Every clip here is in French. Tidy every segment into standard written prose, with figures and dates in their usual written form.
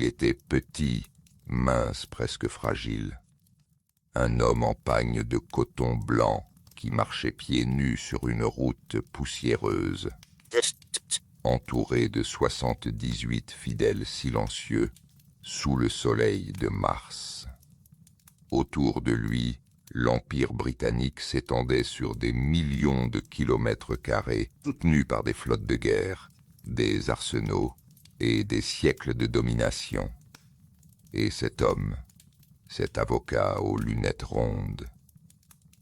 était petit, mince, presque fragile. Un homme en pagne de coton blanc qui marchait pieds nus sur une route poussiéreuse, entouré de 78 fidèles silencieux sous le soleil de Mars. Autour de lui, l'Empire britannique s'étendait sur des millions de kilomètres carrés, soutenu par des flottes de guerre, des arsenaux et des siècles de domination. Et cet homme, cet avocat aux lunettes rondes,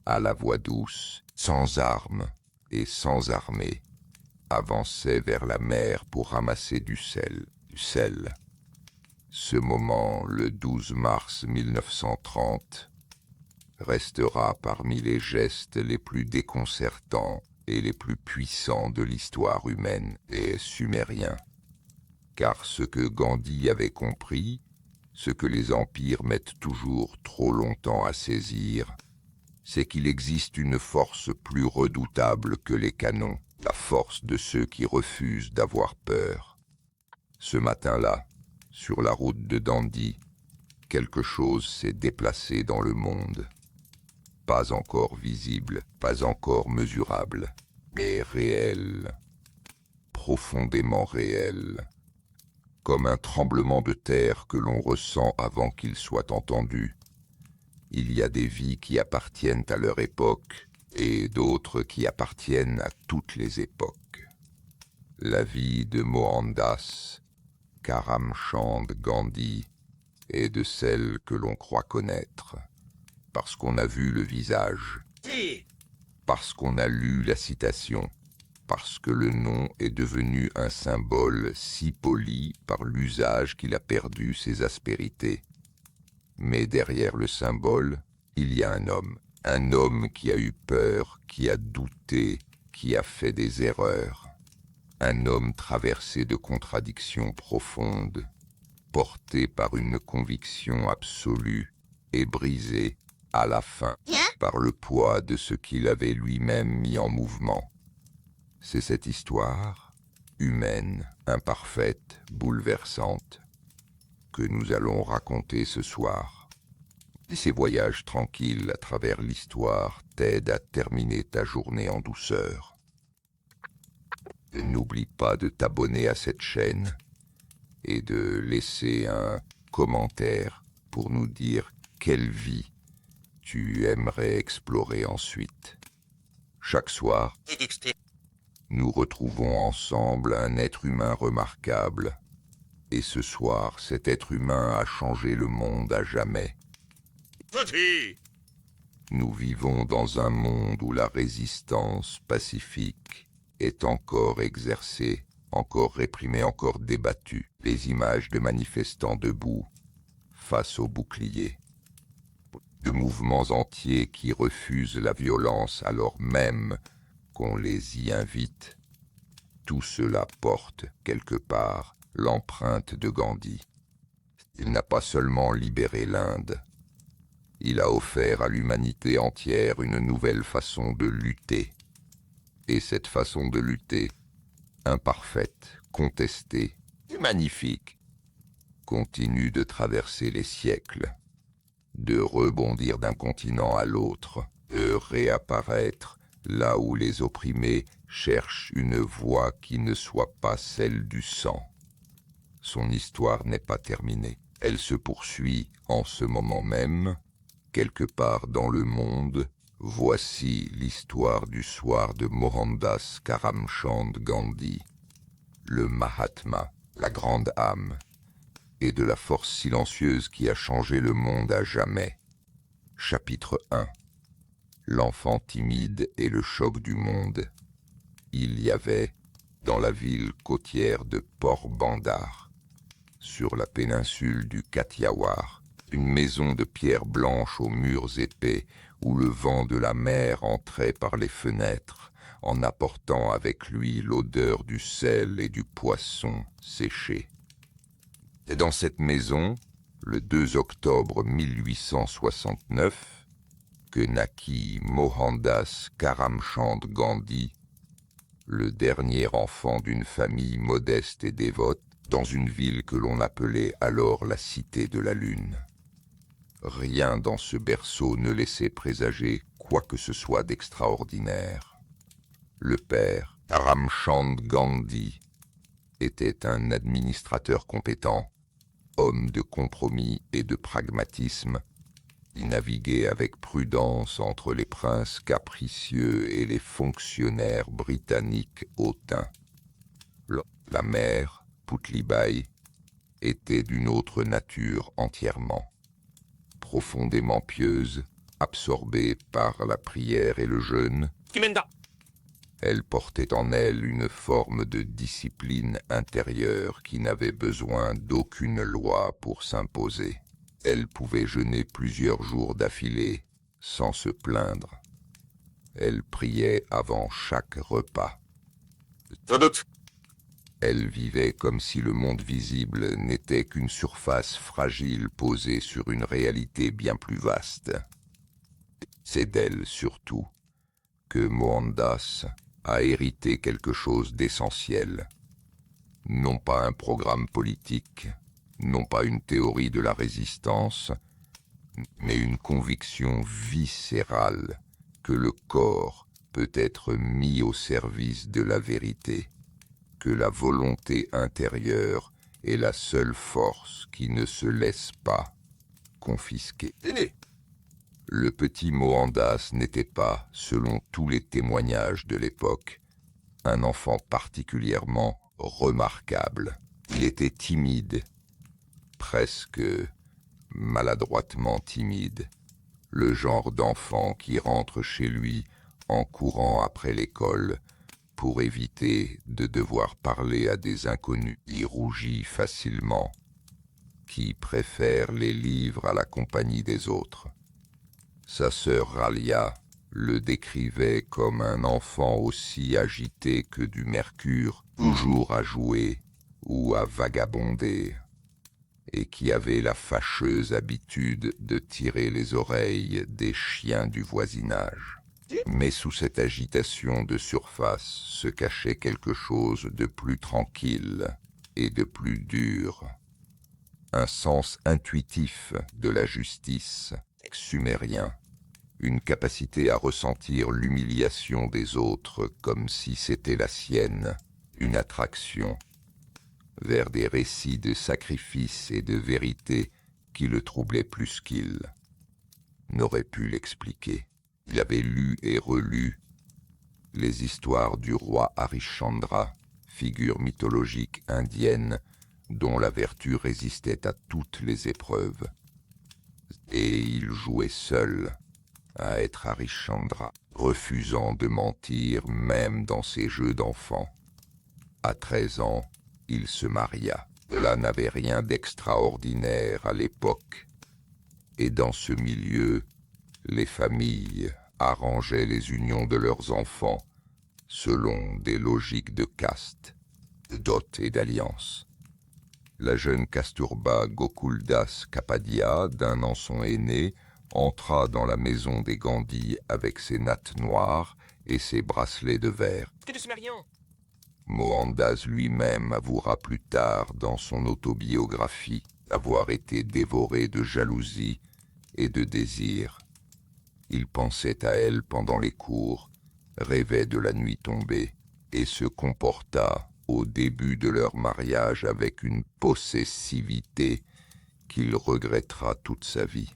à la voix douce, sans armes et sans armée, avançait vers la mer pour ramasser du sel, Ce moment, le 12 mars 1930, restera parmi les gestes les plus déconcertants et les plus puissants de l'histoire humaine et sumérien. Car ce que Gandhi avait compris, ce que les empires mettent toujours trop longtemps à saisir, c'est qu'il existe une force plus redoutable que les canons, la force de ceux qui refusent d'avoir peur. Ce matin-là, sur la route de Dandi, quelque chose s'est déplacé dans le monde. Pas encore visible, pas encore mesurable, mais réel, profondément réel, comme un tremblement de terre que l'on ressent avant qu'il soit entendu. Il y a des vies qui appartiennent à leur époque et d'autres qui appartiennent à toutes les époques. La vie de Mohandas Karamchand Gandhi est de celle que l'on croit connaître, parce qu'on a vu le visage, parce qu'on a lu la citation, parce que le nom est devenu un symbole si poli par l'usage qu'il a perdu ses aspérités. Mais derrière le symbole, il y a un homme qui a eu peur, qui a douté, qui a fait des erreurs. Un homme traversé de contradictions profondes, porté par une conviction absolue et brisé, à la fin, par le poids de ce qu'il avait lui-même mis en mouvement. C'est cette histoire, humaine, imparfaite, bouleversante, que nous allons raconter ce soir. Et ces voyages tranquilles à travers l'histoire t'aident à terminer ta journée en douceur. N'oublie pas de t'abonner à cette chaîne et de laisser un commentaire pour nous dire quelle vie tu aimerais explorer ensuite. Chaque soir, nous retrouvons ensemble un être humain remarquable. Et ce soir, cet être humain a changé le monde à jamais. Nous vivons dans un monde où la résistance pacifique est encore exercée, encore réprimée, encore débattue. Les images de manifestants debout face aux boucliers, de mouvements entiers qui refusent la violence alors même qu'on les y invite. Tout cela porte, quelque part, l'empreinte de Gandhi. Il n'a pas seulement libéré l'Inde, il a offert à l'humanité entière une nouvelle façon de lutter. Et cette façon de lutter, imparfaite, contestée, magnifique, continue de traverser les siècles, de rebondir d'un continent à l'autre, de réapparaître là où les opprimés cherchent une voie qui ne soit pas celle du sang. Son histoire n'est pas terminée. Elle se poursuit en ce moment même, quelque part dans le monde. Voici l'histoire du soir de Mohandas Karamchand Gandhi, le Mahatma, la grande âme, et de la force silencieuse qui a changé le monde à jamais. Chapitre 1. L'enfant timide et le choc du monde. Il y avait, dans la ville côtière de Port-Bandar, sur la péninsule du Kathiawar, une maison de pierre blanche aux murs épais où le vent de la mer entrait par les fenêtres en apportant avec lui l'odeur du sel et du poisson séché. C'est dans cette maison, le 2 octobre 1869, que naquit Mohandas Karamchand Gandhi, le dernier enfant d'une famille modeste et dévote, dans une ville que l'on appelait alors la Cité de la Lune. Rien dans ce berceau ne laissait présager quoi que ce soit d'extraordinaire. Le père, Karamchand Gandhi, était un administrateur compétent, homme de compromis et de pragmatisme. Il naviguait avec prudence entre les princes capricieux et les fonctionnaires britanniques hautains. La mère, Putlibai, était d'une autre nature entièrement. Profondément pieuse, absorbée par la prière et le jeûne, elle portait en elle une forme de discipline intérieure qui n'avait besoin d'aucune loi pour s'imposer. Elle pouvait jeûner plusieurs jours d'affilée, sans se plaindre. Elle priait avant chaque repas. Elle vivait comme si le monde visible n'était qu'une surface fragile posée sur une réalité bien plus vaste. C'est d'elle, surtout, que Mohandas a hérité quelque chose d'essentiel. Non pas un programme politique, non pas une théorie de la résistance, mais une conviction viscérale que le corps peut être mis au service de la vérité, que la volonté intérieure est la seule force qui ne se laisse pas confisquer. Le petit Mohandas n'était pas, selon tous les témoignages de l'époque, un enfant particulièrement remarquable. Il était timide, presque maladroitement timide, le genre d'enfant qui rentre chez lui en courant après l'école pour éviter de devoir parler à des inconnus. Il rougit facilement, qui préfère les livres à la compagnie des autres. Sa sœur Ralia le décrivait comme un enfant aussi agité que du mercure, toujours à jouer ou à vagabonder, et qui avait la fâcheuse habitude de tirer les oreilles des chiens du voisinage. Mais sous cette agitation de surface se cachait quelque chose de plus tranquille et de plus dur, un sens intuitif de la justice sumérien, une capacité à ressentir l'humiliation des autres comme si c'était la sienne, une attraction vers des récits de sacrifice et de vérité qui le troublaient plus qu'il n'aurait pu l'expliquer. Il avait lu et relu les histoires du roi Harishchandra, figure mythologique indienne dont la vertu résistait à toutes les épreuves. Et il jouait seul à être Harishchandra, refusant de mentir même dans ses jeux d'enfant. À 13 ans, il se maria. Cela n'avait rien d'extraordinaire à l'époque. Et dans ce milieu, les familles arrangeaient les unions de leurs enfants selon des logiques de caste, de dot et d'alliance. La jeune Kasturba Gokuldas Kapadia, d'un an son aîné, entra dans la maison des Gandhi avec ses nattes noires et ses bracelets de verre. Mohandas lui-même avouera plus tard dans son autobiographie avoir été dévoré de jalousie et de désir. Il pensait à elle pendant les cours, rêvait de la nuit tombée et se comporta au début de leur mariage avec une possessivité qu'il regrettera toute sa vie.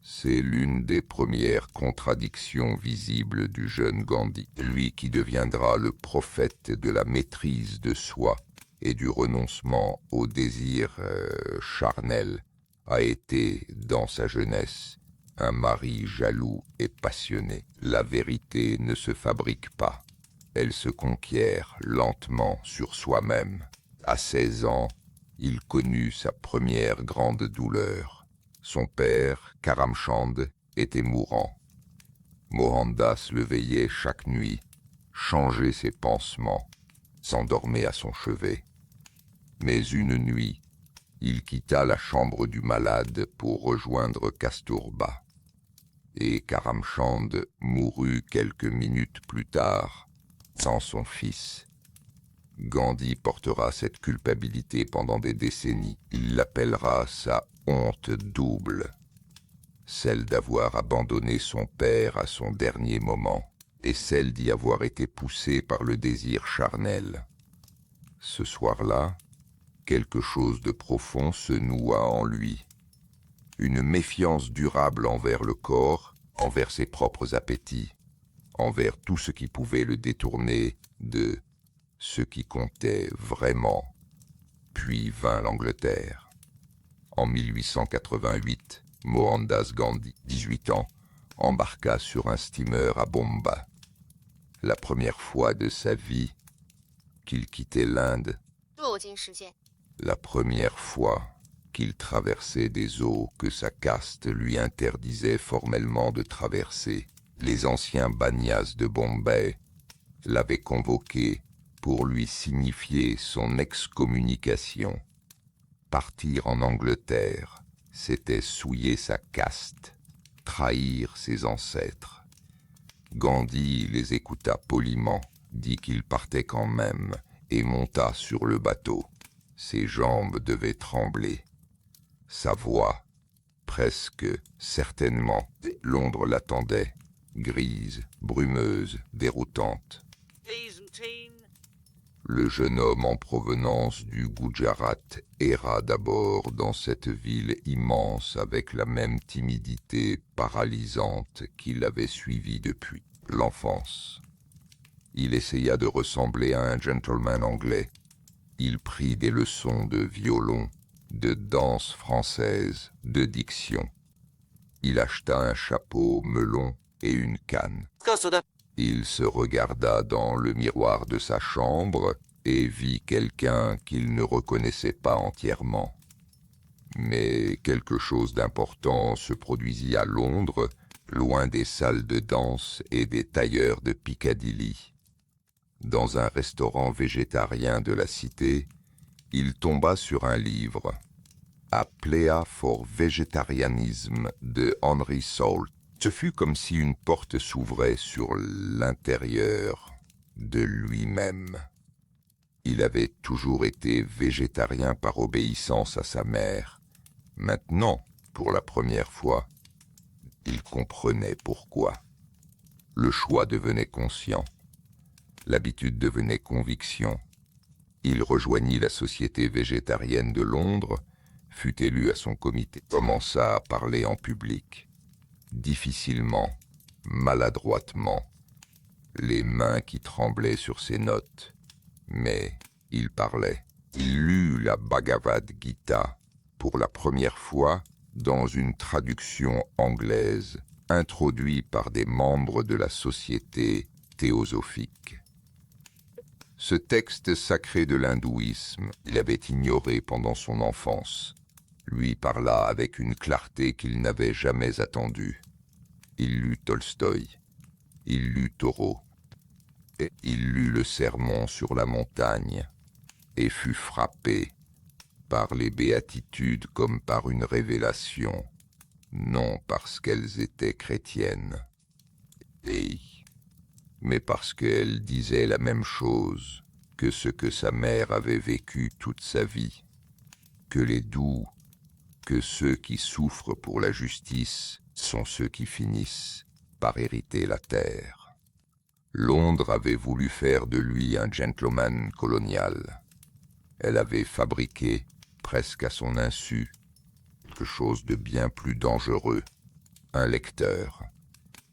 C'est l'une des premières contradictions visibles du jeune Gandhi, lui qui deviendra le prophète de la maîtrise de soi et du renoncement au désir charnel, a été, dans sa jeunesse, un mari jaloux et passionné. La vérité ne se fabrique pas, elle se conquiert lentement sur soi-même. À 16 ans, il connut sa première grande douleur. Son père, Karamchand, était mourant. Mohandas le veillait chaque nuit, changeait ses pansements, s'endormait à son chevet. Mais une nuit, il quitta la chambre du malade pour rejoindre Kasturba. Et Karamchand mourut quelques minutes plus tard, sans son fils. Gandhi portera cette culpabilité pendant des décennies. Il l'appellera sa honte double, celle d'avoir abandonné son père à son dernier moment, et celle d'y avoir été poussé par le désir charnel. Ce soir-là, quelque chose de profond se noua en lui. Une méfiance durable envers le corps, envers ses propres appétits, envers tout ce qui pouvait le détourner de ce qui comptait vraiment. Puis vint l'Angleterre. En 1888, Mohandas Gandhi, 18 ans, embarqua sur un steamer à Bombay. La première fois de sa vie qu'il quittait l'Inde, la première fois qu'il traversait des eaux que sa caste lui interdisait formellement de traverser. Les anciens bagnas de Bombay l'avaient convoqué pour lui signifier son excommunication. Partir en Angleterre, c'était souiller sa caste, trahir ses ancêtres. Gandhi les écouta poliment, dit qu'il partait quand même, et monta sur le bateau. Ses jambes devaient trembler. Sa voix, presque certainement, Londres l'attendait, grise, brumeuse, déroutante. Le jeune homme en provenance du Gujarat erra d'abord dans cette ville immense avec la même timidité paralysante qui l'avait suivi depuis l'enfance. Il essaya de ressembler à un gentleman anglais. Il prit des leçons de violon, de danse française, de diction. Il acheta un chapeau melon et une canne. Il se regarda dans le miroir de sa chambre et vit quelqu'un qu'il ne reconnaissait pas entièrement. Mais quelque chose d'important se produisit à Londres, loin des salles de danse et des tailleurs de Piccadilly. Dans un restaurant végétarien de la cité, il tomba sur un livre, A Plea for Vegetarianism de Henry Salt. Ce fut comme si une porte s'ouvrait sur l'intérieur de lui-même. Il avait toujours été végétarien par obéissance à sa mère. Maintenant, pour la première fois, il comprenait pourquoi. Le choix devenait conscient. L'habitude devenait conviction. Il rejoignit la Société végétarienne de Londres, fut élu à son comité, commença à parler en public. Difficilement, maladroitement, les mains qui tremblaient sur ses notes. Mais il parlait. Il lut la Bhagavad Gita pour la première fois dans une traduction anglaise, introduite par des membres de la Société théosophique. Ce texte sacré de l'hindouisme, il avait ignoré pendant son enfance, lui parla avec une clarté qu'il n'avait jamais attendue. Il lut Tolstoï, il lut Thoreau, et il lut le Sermon sur la montagne, et fut frappé par les béatitudes comme par une révélation, non parce qu'elles étaient chrétiennes, mais parce qu'elles disaient la même chose que ce que sa mère avait vécu toute sa vie, que les doux, que ceux qui souffrent pour la justice sont ceux qui finissent par hériter la terre. Londres avait voulu faire de lui un gentleman colonial. Elle avait fabriqué, presque à son insu, quelque chose de bien plus dangereux, un lecteur.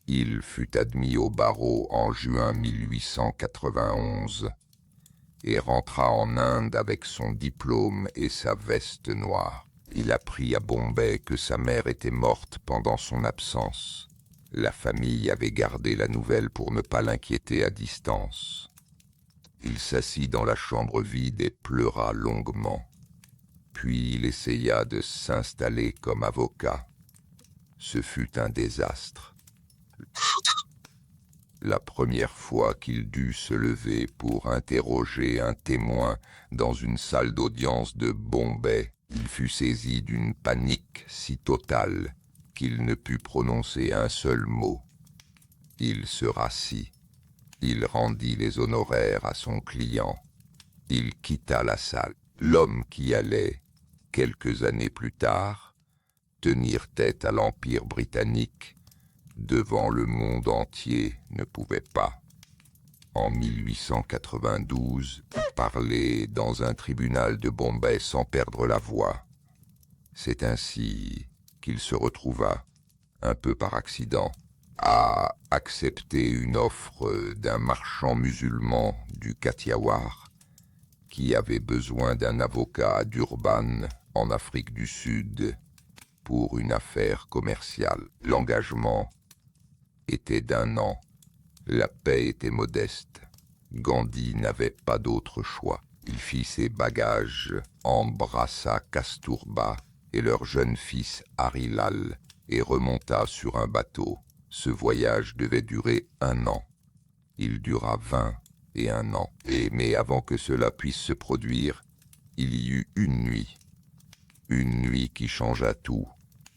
Il fut admis au barreau en juin 1891 et rentra en Inde avec son diplôme et sa veste noire. Il apprit à Bombay que sa mère était morte pendant son absence. La famille avait gardé la nouvelle pour ne pas l'inquiéter à distance. Il s'assit dans la chambre vide et pleura longuement. Puis il essaya de s'installer comme avocat. Ce fut un désastre. La première fois qu'il dut se lever pour interroger un témoin dans une salle d'audience de Bombay, il fut saisi d'une panique si totale qu'il ne put prononcer un seul mot. Il se rassit. Il rendit les honoraires à son client. Il quitta la salle. L'homme qui allait, quelques années plus tard, tenir tête à l'Empire britannique devant le monde entier ne pouvait pas. En 1892, parler dans un tribunal de Bombay sans perdre la voix. C'est ainsi qu'il se retrouva, un peu par accident, à accepter une offre d'un marchand musulman du Kathiawar qui avait besoin d'un avocat à Durban, en Afrique du Sud, pour une affaire commerciale. L'engagement était d'1 an. La paie était modeste. Gandhi n'avait pas d'autre choix. Il fit ses bagages, embrassa Kasturba et leur jeune fils Harilal et remonta sur un bateau. Ce voyage devait durer 1 an. Il dura 21 ans. Mais avant que cela puisse se produire, il y eut une nuit. Une nuit qui changea tout.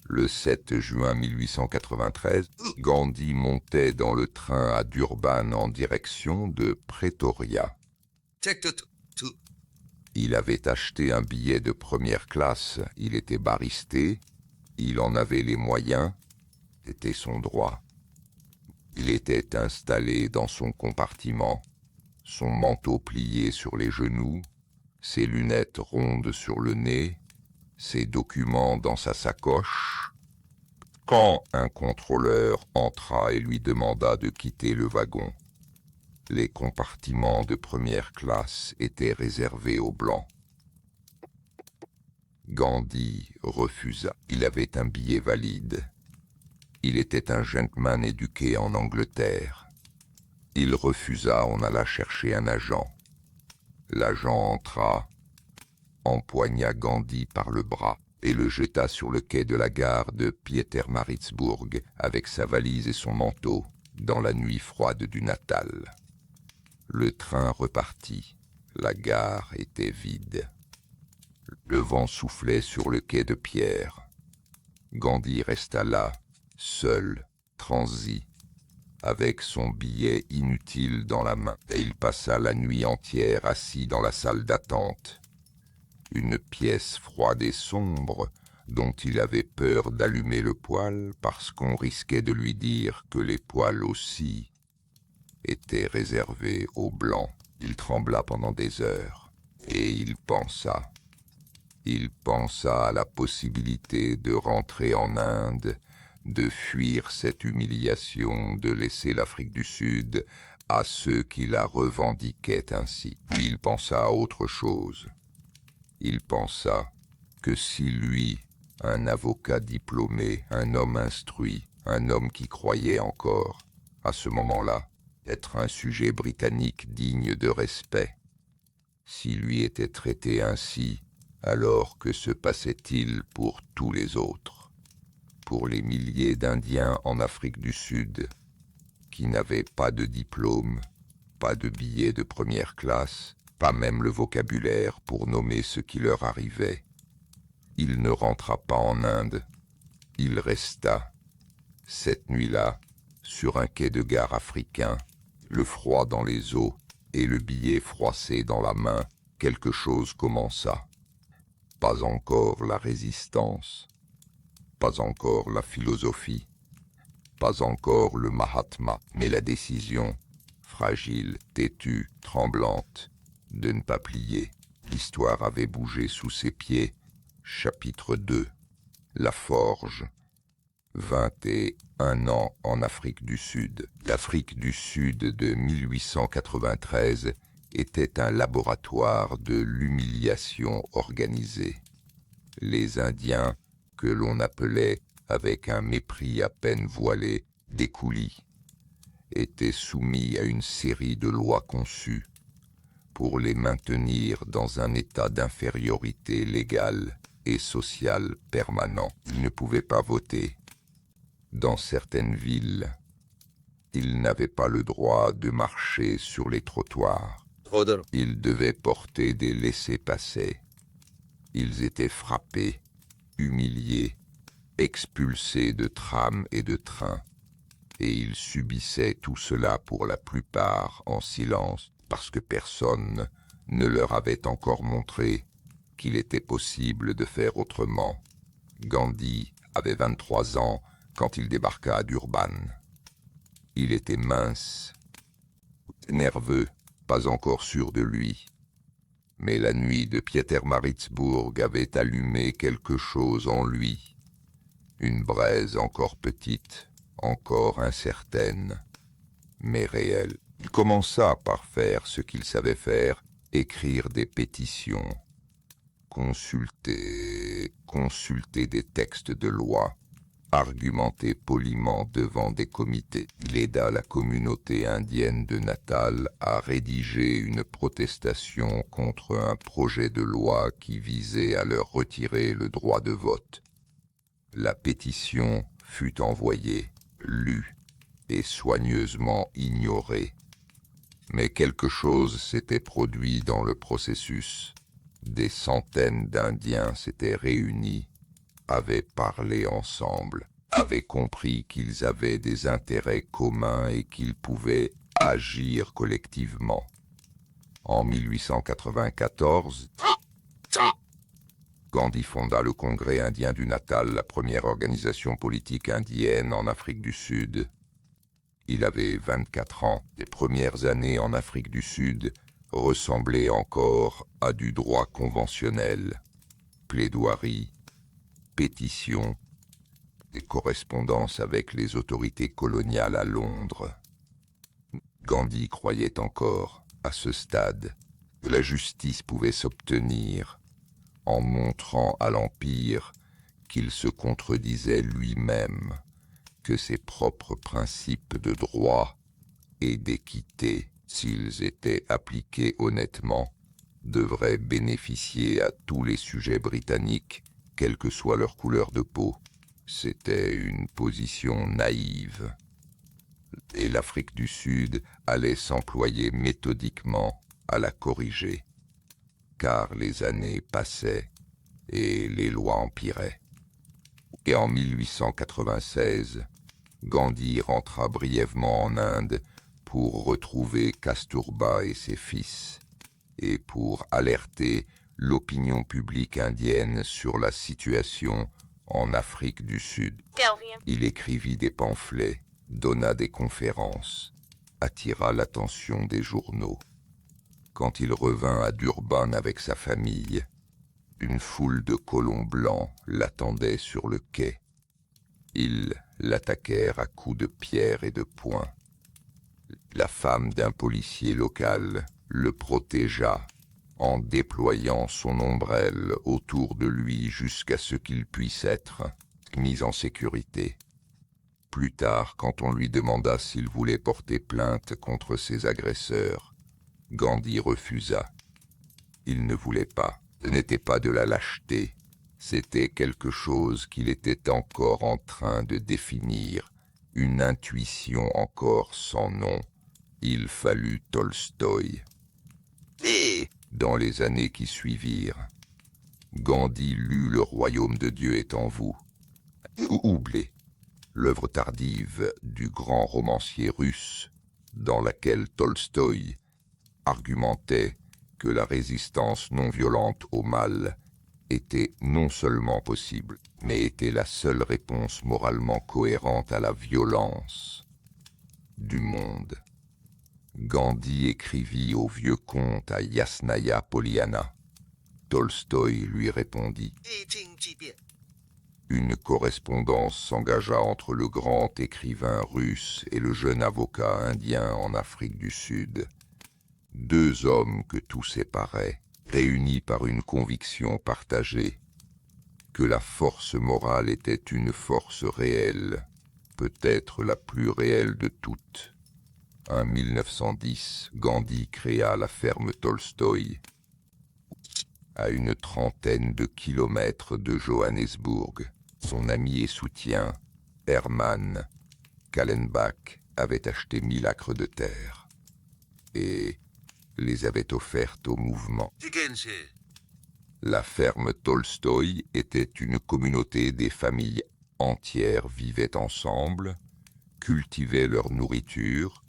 Le 7 juin 1893, Gandhi montait dans le train à Durban en direction de Pretoria. Il avait acheté un billet de première classe, il était baristé, il en avait les moyens, c'était son droit. Il était installé dans son compartiment, son manteau plié sur les genoux, ses lunettes rondes sur le nez, ses documents dans sa sacoche, quand un contrôleur entra et lui demanda de quitter le wagon. Les compartiments de première classe étaient réservés aux Blancs. Gandhi refusa. Il avait un billet valide. Il était un gentleman éduqué en Angleterre. Il refusa, on alla chercher un agent. L'agent entra, empoigna Gandhi par le bras et le jeta sur le quai de la gare de Pietermaritzburg avec sa valise et son manteau dans la nuit froide du Natal. Le train repartit. La gare était vide. Le vent soufflait sur le quai de pierre. Gandhi resta là, seul, transi, avec son billet inutile dans la main, et il passa la nuit entière assis dans la salle d'attente. Une pièce froide et sombre dont il avait peur d'allumer le poêle parce qu'on risquait de lui dire que les poêles aussi étaient réservés aux Blancs. Il trembla pendant des heures et il pensa. Il pensa à la possibilité de rentrer en Inde, de fuir cette humiliation, de laisser l'Afrique du Sud à ceux qui la revendiquaient ainsi. Puis il pensa à autre chose. Il pensa que si lui, un avocat diplômé, un homme instruit, un homme qui croyait encore, à ce moment-là, être un sujet britannique digne de respect, s'il lui était traité ainsi, alors que se passait-il pour tous les autres, pour les milliers d'Indiens en Afrique du Sud, qui n'avaient pas de diplôme, pas de billet de première classe, pas même le vocabulaire pour nommer ce qui leur arrivait. Il ne rentra pas en Inde. Il resta, cette nuit-là, sur un quai de gare africain, le froid dans les os et le billet froissé dans la main. Quelque chose commença. Pas encore la résistance, pas encore la philosophie, pas encore le Mahatma, mais la décision, fragile, têtue, tremblante, de ne pas plier. L'histoire avait bougé sous ses pieds. Chapitre 2. La forge. 21 ans en Afrique du Sud. L'Afrique du Sud de 1893 était un laboratoire de l'humiliation organisée. Les Indiens, que l'on appelait, avec un mépris à peine voilé, des coulis, étaient soumis à une série de lois conçues pour les maintenir dans un état d'infériorité légale et sociale permanent. Ils ne pouvaient pas voter. Dans certaines villes, ils n'avaient pas le droit de marcher sur les trottoirs. Ils devaient porter des laissez-passer. Ils étaient frappés, humiliés, expulsés de trams et de trains. Et ils subissaient tout cela pour la plupart en silence, parce que personne ne leur avait encore montré qu'il était possible de faire autrement. Gandhi avait 23 ans quand il débarqua à Durban. Il était mince, nerveux, pas encore sûr de lui. Mais la nuit de Pietermaritzburg avait allumé quelque chose en lui, une braise encore petite, encore incertaine, mais réelle. Il commença par faire ce qu'il savait faire, écrire des pétitions, consulter des textes de loi, argumenter poliment devant des comités. Il aida la communauté indienne de Natal à rédiger une protestation contre un projet de loi qui visait à leur retirer le droit de vote. La pétition fut envoyée, lue et soigneusement ignorée. Mais quelque chose s'était produit dans le processus. Des centaines d'Indiens s'étaient réunis, avaient parlé ensemble, avaient compris qu'ils avaient des intérêts communs et qu'ils pouvaient agir collectivement. En 1894, Gandhi fonda le Congrès indien du Natal, la première organisation politique indienne en Afrique du Sud. Il avait 24 ans. Les premières années en Afrique du Sud ressemblaient encore à du droit conventionnel. Plaidoiries, pétitions, et correspondances avec les autorités coloniales à Londres. Gandhi croyait encore, à ce stade, que la justice pouvait s'obtenir en montrant à l'Empire qu'il se contredisait lui-même, que ses propres principes de droit et d'équité, s'ils étaient appliqués honnêtement, devraient bénéficier à tous les sujets britanniques, quelle que soit leur couleur de peau. C'était une position naïve. Et l'Afrique du Sud allait s'employer méthodiquement à la corriger, car les années passaient et les lois empiraient. Et en 1896, Gandhi rentra brièvement en Inde pour retrouver Kasturba et ses fils, et pour alerter l'opinion publique indienne sur la situation en Afrique du Sud. Il écrivit des pamphlets, donna des conférences, attira l'attention des journaux. Quand il revint à Durban avec sa famille, une foule de colons blancs l'attendait sur le quai. Ils l'attaquèrent à coups de pierre et de poing. La femme d'un policier local le protégea en déployant son ombrelle autour de lui jusqu'à ce qu'il puisse être mis en sécurité. Plus tard, quand on lui demanda s'il voulait porter plainte contre ses agresseurs, Gandhi refusa. Il ne voulait pas. Ce n'était pas de la lâcheté. C'était quelque chose qu'il était encore en train de définir, une intuition encore sans nom. Il fallut Tolstoï. Et dans les années qui suivirent, Gandhi lut Le royaume de Dieu est en vous. Oublé, l'œuvre tardive du grand romancier russe, dans laquelle Tolstoï argumentait que la résistance non violente au mal était non seulement possible, mais était la seule réponse moralement cohérente à la violence du monde. Gandhi écrivit au vieux comte à Yasnaya Poliana. Tolstoï lui répondit. Une correspondance s'engagea entre le grand écrivain russe et le jeune avocat indien en Afrique du Sud. Deux hommes que tout séparait, réunis par une conviction partagée, que la force morale était une force réelle, peut-être la plus réelle de toutes. En 1910, Gandhi créa la ferme Tolstoï, à une trentaine de kilomètres de Johannesburg. Son ami et soutien, Herman Kallenbach, avait acheté 1000 acres de terre et les avait offertes au mouvement. La ferme Tolstoï était une communauté des familles entières vivaient ensemble, cultivaient leur nourriture,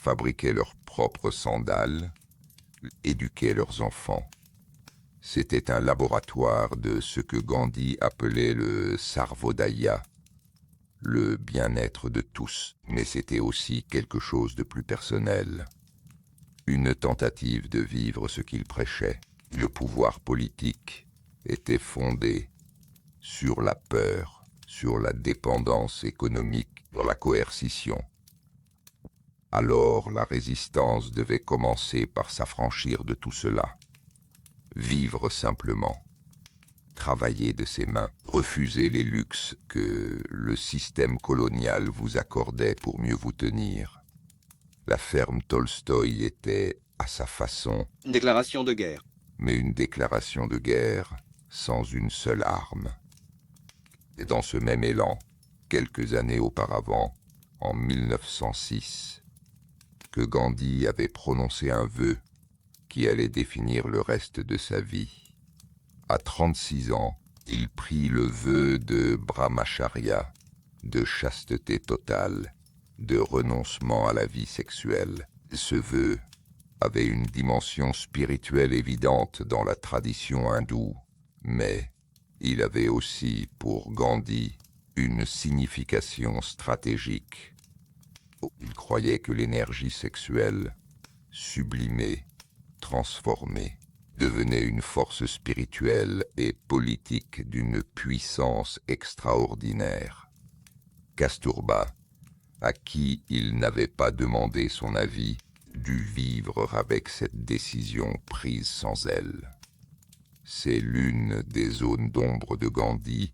fabriquaient leurs propres sandales, éduquaient leurs enfants. C'était un laboratoire de ce que Gandhi appelait le Sarvodaya, le bien-être de tous, mais c'était aussi quelque chose de plus personnel. Une tentative de vivre ce qu'il prêchait. Le pouvoir politique était fondé sur la peur, sur la dépendance économique, sur la coercition. Alors la résistance devait commencer par s'affranchir de tout cela. Vivre simplement, travailler de ses mains, refuser les luxes que le système colonial vous accordait pour mieux vous tenir. La ferme Tolstoï était, à sa façon, Une déclaration de guerre. mais une déclaration de guerre sans une seule arme. Et dans ce même élan, quelques années auparavant, en 1906, que Gandhi avait prononcé un vœu qui allait définir le reste de sa vie. À 36 ans, il prit le vœu de brahmacharya, de chasteté totale, de renoncement à la vie sexuelle. Ce vœu avait une dimension spirituelle évidente dans la tradition hindoue, mais il avait aussi, pour Gandhi, une signification stratégique. Il croyait que l'énergie sexuelle, sublimée, transformée, devenait une force spirituelle et politique d'une puissance extraordinaire. Kasturba, à qui il n'avait pas demandé son avis, dut vivre avec cette décision prise sans elle. C'est l'une des zones d'ombre de Gandhi,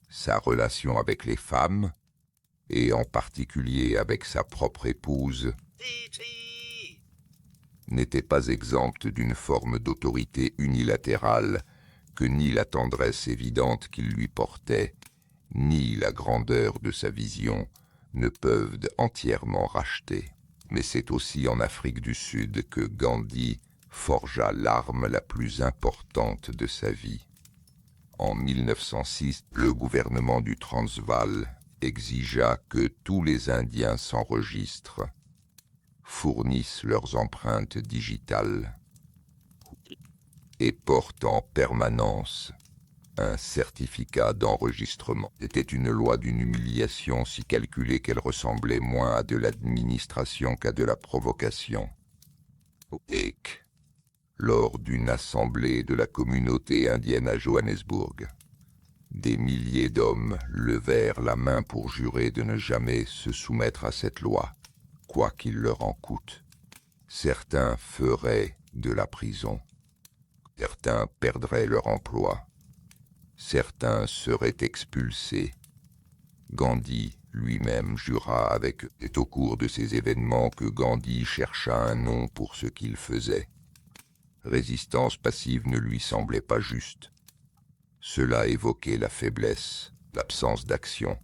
sa relation avec les femmes, et en particulier avec sa propre épouse, n'était pas exempte d'une forme d'autorité unilatérale que ni la tendresse évidente qu'il lui portait, ni la grandeur de sa vision ne peuvent entièrement racheter. Mais c'est aussi en Afrique du Sud que Gandhi forgea l'arme la plus importante de sa vie. En 1906, le gouvernement du Transvaal exigea que tous les Indiens s'enregistrent, fournissent leurs empreintes digitales et portent en permanence un certificat d'enregistrement. C'était une loi d'une humiliation si calculée qu'elle ressemblait moins à de l'administration qu'à de la provocation. Et lors d'une assemblée de la communauté indienne à Johannesburg, des milliers d'hommes levèrent la main pour jurer de ne jamais se soumettre à cette loi, quoi qu'il leur en coûte. Certains feraient de la prison, certains perdraient leur emploi, certains seraient expulsés. Gandhi lui-même jura avec... C'est au cours de ces événements que Gandhi chercha un nom pour ce qu'il faisait. Résistance passive ne lui semblait pas juste. Cela évoquait la faiblesse, l'absence d'action.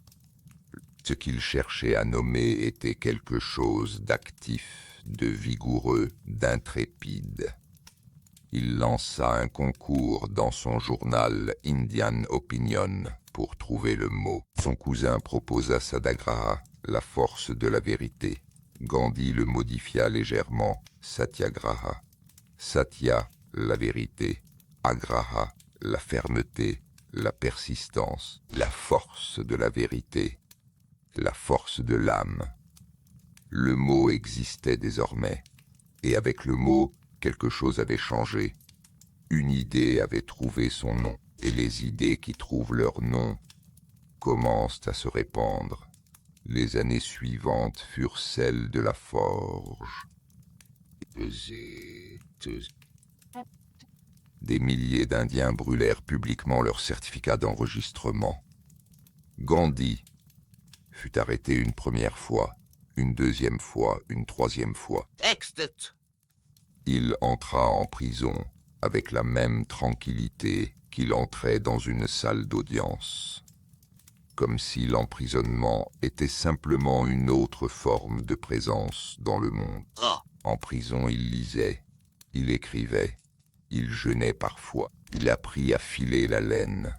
Ce qu'il cherchait à nommer était quelque chose d'actif, de vigoureux, d'intrépide. Il lança un concours dans son journal Indian Opinion pour trouver le mot. Son cousin proposa Sadagraha, la force de la vérité. Gandhi le modifia légèrement, Satyagraha. Satya, la vérité. Agraha, la fermeté, la persistance, la force de la vérité, la force de l'âme. Le mot existait désormais, et avec le mot, quelque chose avait changé. Une idée avait trouvé son nom, et les idées qui trouvent leur nom commencent à se répandre. Les années suivantes furent celles de la forge. Des milliers d'Indiens brûlèrent publiquement leur certificat d'enregistrement. Gandhi fut arrêté une première fois, une deuxième fois, une troisième fois. Il entra en prison avec la même tranquillité qu'il entrait dans une salle d'audience, comme si l'emprisonnement était simplement une autre forme de présence dans le monde. En prison, il lisait, il écrivait, il jeûnait parfois, il apprit à filer la laine.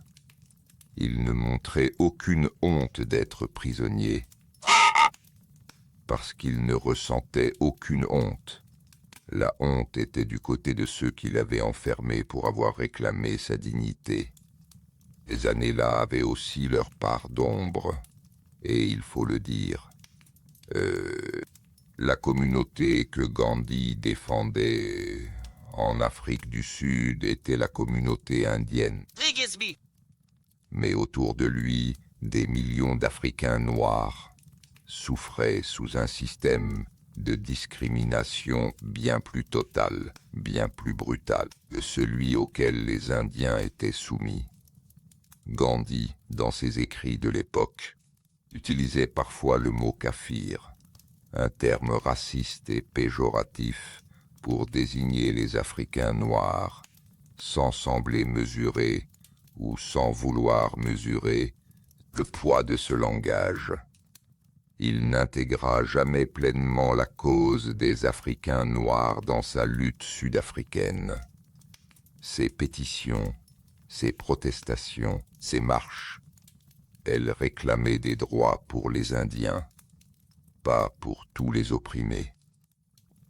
Il ne montrait aucune honte d'être prisonnier, parce qu'il ne ressentait aucune honte. La honte était du côté de ceux qui l'avaient enfermé pour avoir réclamé sa dignité. Ces années-là avaient aussi leur part d'ombre, et il faut le dire. La communauté que Gandhi défendait en Afrique du Sud était la communauté indienne. Mais autour de lui, des millions d'Africains noirs souffraient sous un système de discrimination bien plus total, bien plus brutal que celui auquel les Indiens étaient soumis. Gandhi, dans ses écrits de l'époque, utilisait parfois le mot kafir, un terme raciste et péjoratif pour désigner les Africains noirs, sans sembler mesurer ou sans vouloir mesurer le poids de ce langage. Il n'intégra jamais pleinement la cause des Africains noirs dans sa lutte sud-africaine. Ses pétitions, ses protestations, ses marches, elles réclamaient des droits pour les Indiens, pas pour tous les opprimés.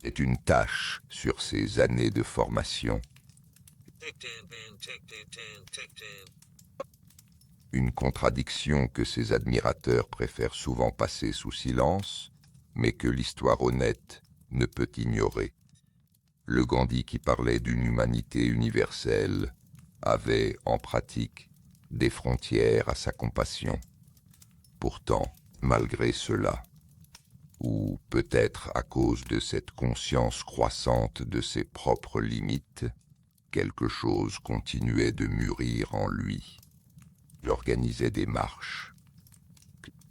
C'est une tâche sur ces années de formation. Une contradiction que ses admirateurs préfèrent souvent passer sous silence, mais que l'histoire honnête ne peut ignorer. Le Gandhi qui parlait d'une humanité universelle avait, en pratique, des frontières à sa compassion. Pourtant, malgré cela, ou peut-être à cause de cette conscience croissante de ses propres limites, quelque chose continuait de mûrir en lui. Il organisait des marches.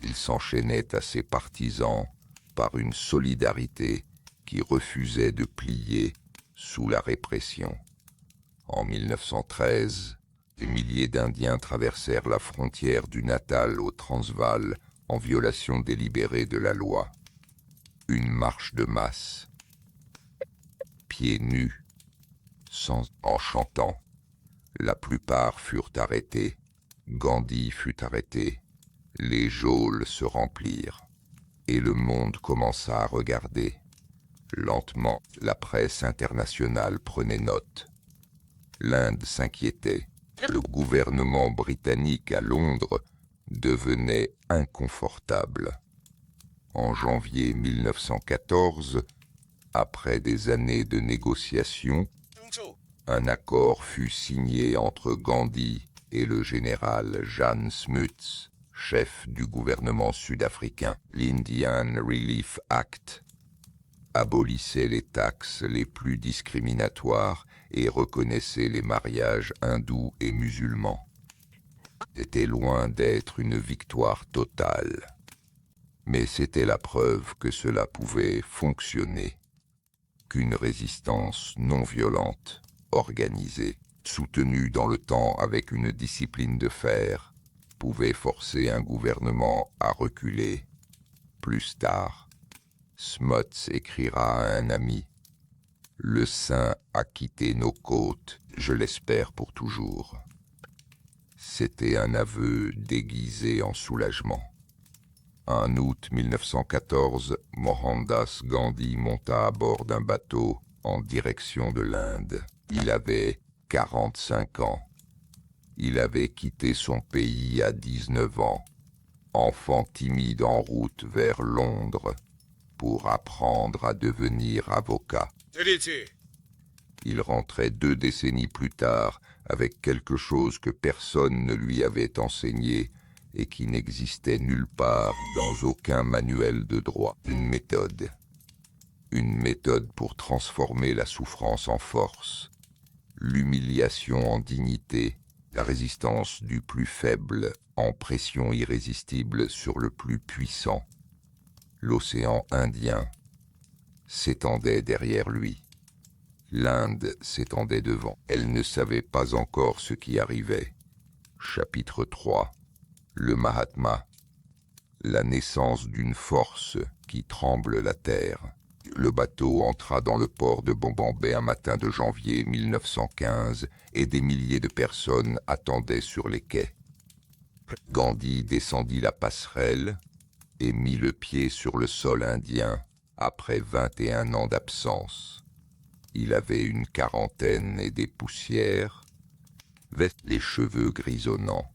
Il s'enchaînait à ses partisans par une solidarité qui refusait de plier sous la répression. En 1913, des milliers d'Indiens traversèrent la frontière du Natal au Transvaal en violation délibérée de la loi. Une marche de masse, pieds nus, en chantant. La plupart furent arrêtés. Gandhi fut arrêté. Les geôles se remplirent. Et le monde commença à regarder. Lentement, la presse internationale prenait note. L'Inde s'inquiétait. Le gouvernement britannique à Londres devenait inconfortable. En janvier 1914, après des années de négociations, un accord fut signé entre Gandhi et le général Jan Smuts, chef du gouvernement sud-africain. L'Indian Relief Act abolissait les taxes les plus discriminatoires et reconnaissait les mariages hindous et musulmans. C'était loin d'être une victoire totale, mais c'était la preuve que cela pouvait fonctionner, qu'une résistance non violente, organisée, soutenue dans le temps avec une discipline de fer, pouvait forcer un gouvernement à reculer. Plus tard, Smuts écrira à un ami « Le Saint a quitté nos côtes, je l'espère pour toujours ». C'était un aveu déguisé en soulagement. En août 1914, Mohandas Gandhi monta à bord d'un bateau en direction de l'Inde. Il avait 45 ans. Il avait quitté son pays à 19 ans, enfant timide en route vers Londres, pour apprendre à devenir avocat. Il rentrait 2 décennies plus tard avec quelque chose que personne ne lui avait enseigné et qui n'existait nulle part dans aucun manuel de droit. Une méthode. Une méthode pour transformer la souffrance en force, l'humiliation en dignité, la résistance du plus faible en pression irrésistible sur le plus puissant. L'océan Indien s'étendait derrière lui. L'Inde s'étendait devant. Elle ne savait pas encore ce qui arrivait. Chapitre 3. Le Mahatma. La naissance d'une force qui tremble la terre. Le bateau entra dans le port de Bombay un matin de janvier 1915 et des milliers de personnes attendaient sur les quais. Gandhi descendit la passerelle et mit le pied sur le sol indien après 21 ans d'absence. Il avait une quarantaine et des poussières, les cheveux grisonnants,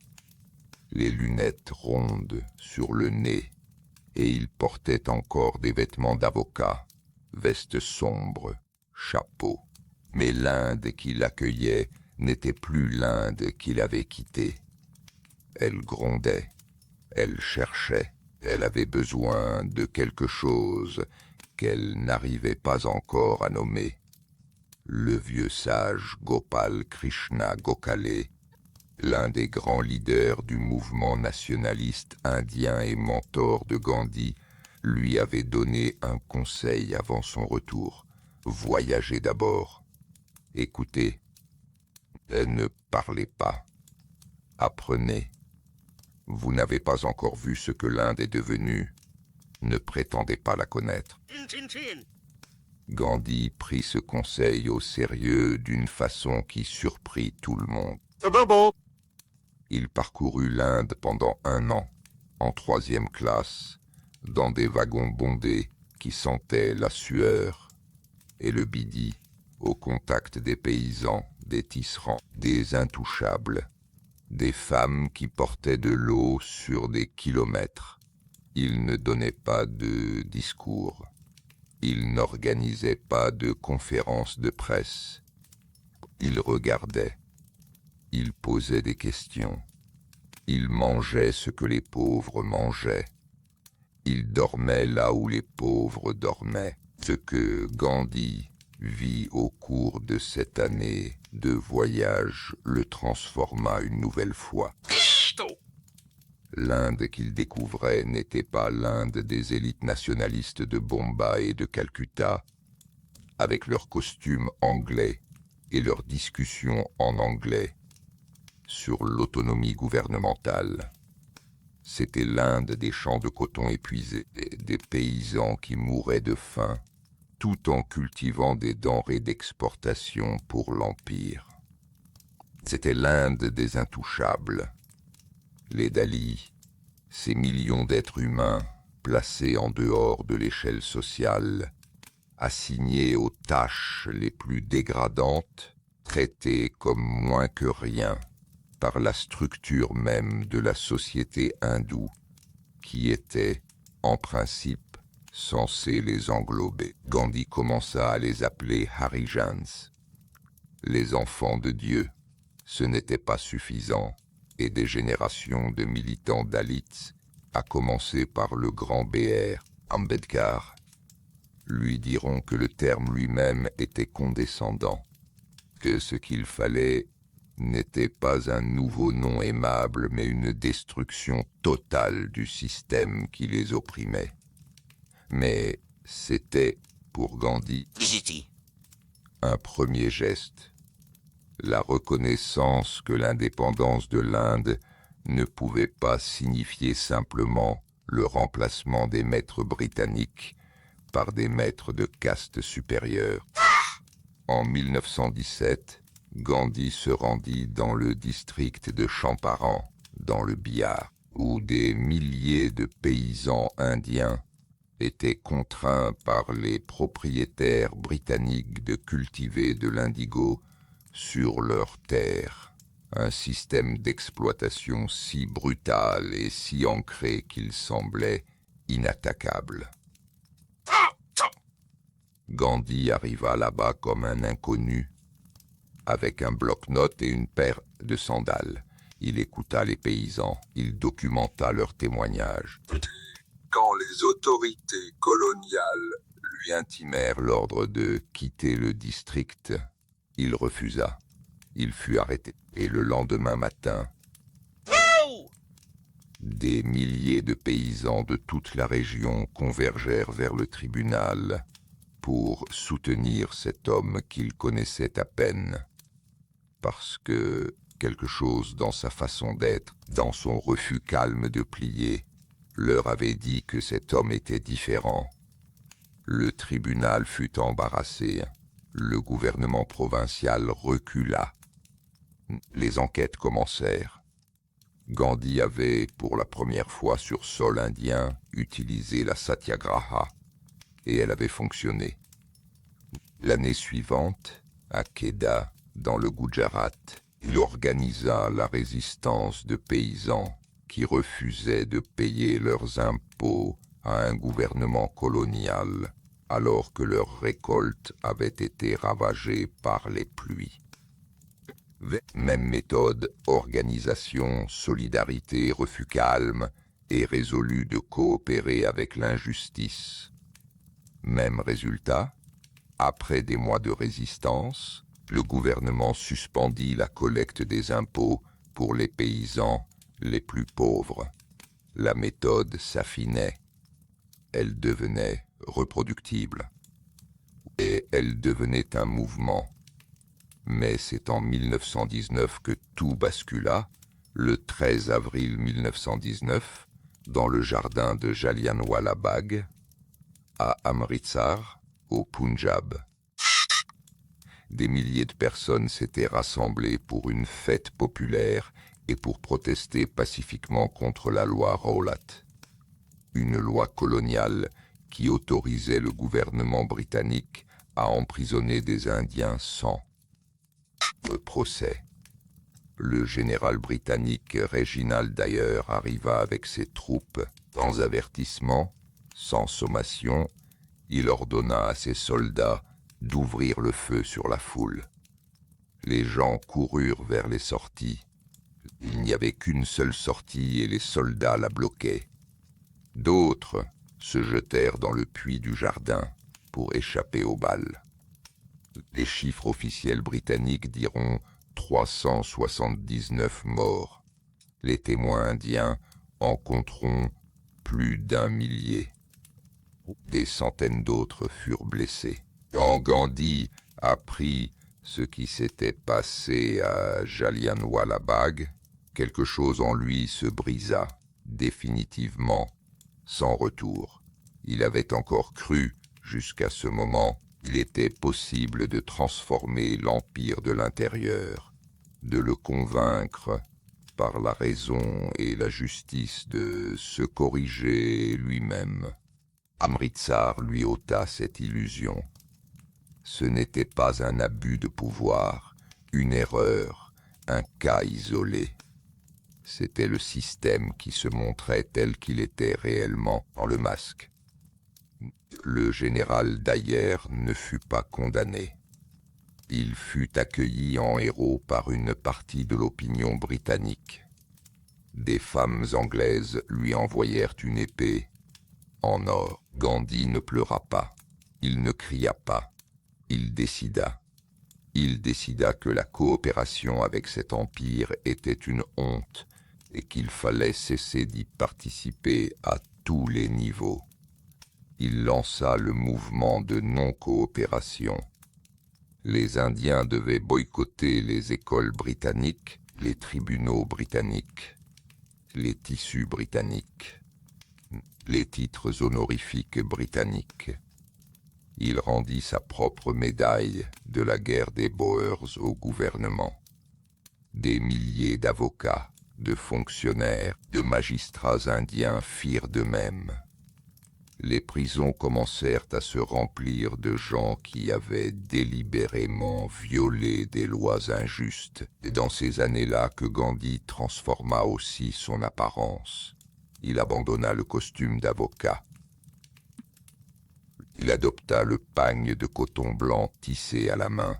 les lunettes rondes sur le nez, et il portait encore des vêtements d'avocat, veste sombre, chapeau. Mais l'Inde qui l'accueillait n'était plus l'Inde qu'il avait quittée. Elle grondait, elle cherchait, elle avait besoin de quelque chose qu'elle n'arrivait pas encore à nommer. Le vieux sage Gopal Krishna Gokhale, l'un des grands leaders du mouvement nationaliste indien et mentor de Gandhi, lui avait donné un conseil avant son retour. Voyagez d'abord. Écoutez. Ne parlez pas. Apprenez. Vous n'avez pas encore vu ce que l'Inde est devenue. Ne prétendez pas la connaître. Gandhi prit ce conseil au sérieux d'une façon qui surprit tout le monde. Il parcourut l'Inde pendant 1 an, en 3e classe, dans des wagons bondés qui sentaient la sueur et le bidi, au contact des paysans, des tisserands, des intouchables, des femmes qui portaient de l'eau sur des kilomètres. Il ne donnait pas de discours. Il n'organisait pas de conférences de presse. Il regardait. Il posait des questions. Il mangeait ce que les pauvres mangeaient. Il dormait là où les pauvres dormaient. Ce que Gandhi vit au cours de cette année de voyage le transforma une nouvelle fois. L'Inde qu'il découvrait n'était pas l'Inde des élites nationalistes de Bombay et de Calcutta, avec leurs costumes anglais et leurs discussions en anglais sur l'autonomie gouvernementale. C'était l'Inde des champs de coton épuisés, des paysans qui mouraient de faim, tout en cultivant des denrées d'exportation pour l'Empire. C'était l'Inde des intouchables, les Dalits, ces millions d'êtres humains placés en dehors de l'échelle sociale, assignés aux tâches les plus dégradantes, traités comme moins que rien par la structure même de la société hindoue, qui était, en principe, censée les englober. Gandhi commença à les appeler Harijans, les enfants de Dieu. Ce n'était pas suffisant, et des générations de militants dalits, à commencer par le grand B.R. Ambedkar, lui diront que le terme lui-même était condescendant, que ce qu'il fallait n'était pas un nouveau nom aimable, mais une destruction totale du système qui les opprimait. Mais c'était, pour Gandhi, un premier geste, la reconnaissance que l'indépendance de l'Inde ne pouvait pas signifier simplement le remplacement des maîtres britanniques par des maîtres de caste supérieure. En 1917, Gandhi se rendit dans le district de Champaran, dans le Bihar, où des milliers de paysans indiens étaient contraints par les propriétaires britanniques de cultiver de l'indigo sur leurs terres, un système d'exploitation si brutal et si ancré qu'il semblait inattaquable. Gandhi arriva là-bas comme un inconnu, avec un bloc-notes et une paire de sandales. Il écouta les paysans, il documenta leurs témoignages. Quand les autorités coloniales lui intimèrent l'ordre de quitter le district, il refusa. Il fut arrêté. Et le lendemain matin, des milliers de paysans de toute la région convergèrent vers le tribunal pour soutenir cet homme qu'ils connaissaient à peine, parce que quelque chose dans sa façon d'être, dans son refus calme de plier, leur avait dit que cet homme était différent. Le tribunal fut embarrassé. Le gouvernement provincial recula. Les enquêtes commencèrent. Gandhi avait, pour la première fois sur sol indien, utilisé la satyagraha, et elle avait fonctionné. L'année suivante, à Kedah, dans le Gujarat, il organisa la résistance de paysans qui refusaient de payer leurs impôts à un gouvernement colonial, alors que leurs récoltes avaient été ravagées par les pluies. Même méthode, organisation, solidarité, refus calme et résolu de coopérer avec l'injustice. Même résultat, après des mois de résistance, le gouvernement suspendit la collecte des impôts pour les paysans les plus pauvres. La méthode s'affinait. Elle devenait reproductible. Et elle devenait un mouvement. Mais c'est en 1919 que tout bascula, le 13 avril 1919, dans le jardin de Jallianwala Bagh, à Amritsar, au Punjab. Des milliers de personnes s'étaient rassemblées pour une fête populaire et pour protester pacifiquement contre la loi Rowlatt, une loi coloniale qui autorisait le gouvernement britannique à emprisonner des Indiens sans procès. Le général britannique Reginald Dyer arriva avec ses troupes sans avertissement, sans sommation. Il ordonna à ses soldats d'ouvrir le feu sur la foule. Les gens coururent vers les sorties. Il n'y avait qu'une seule sortie et les soldats la bloquaient. D'autres se jetèrent dans le puits du jardin pour échapper aux balles. Les chiffres officiels britanniques diront 379 morts. Les témoins indiens en compteront plus d'1 millier. Des centaines d'autres furent blessés. Quand Gandhi apprit ce qui s'était passé à Jallianwala Bagh, quelque chose en lui se brisa, définitivement, sans retour. Il avait encore cru, jusqu'à ce moment, qu'il était possible de transformer l'empire de l'intérieur, de le convaincre par la raison et la justice de se corriger lui-même. Amritsar lui ôta cette illusion. Ce n'était pas un abus de pouvoir, une erreur, un cas isolé. C'était le système qui se montrait tel qu'il était réellement dans le masque. Le général Dyer ne fut pas condamné. Il fut accueilli en héros par une partie de l'opinion britannique. Des femmes anglaises lui envoyèrent une épée en or. Gandhi ne pleura pas, il ne cria pas, il décida. Il décida que la coopération avec cet empire était une honte et qu'il fallait cesser d'y participer à tous les niveaux. Il lança le mouvement de non-coopération. Les Indiens devaient boycotter les écoles britanniques, les tribunaux britanniques, les tissus britanniques, les titres honorifiques britanniques. Il rendit sa propre médaille de la guerre des Boers au gouvernement. Des milliers d'avocats, de fonctionnaires, de magistrats indiens firent de même. Les prisons commencèrent à se remplir de gens qui avaient délibérément violé des lois injustes. Et dans ces années-là que Gandhi transforma aussi son apparence. Il abandonna le costume d'avocat. Il adopta le pagne de coton blanc tissé à la main,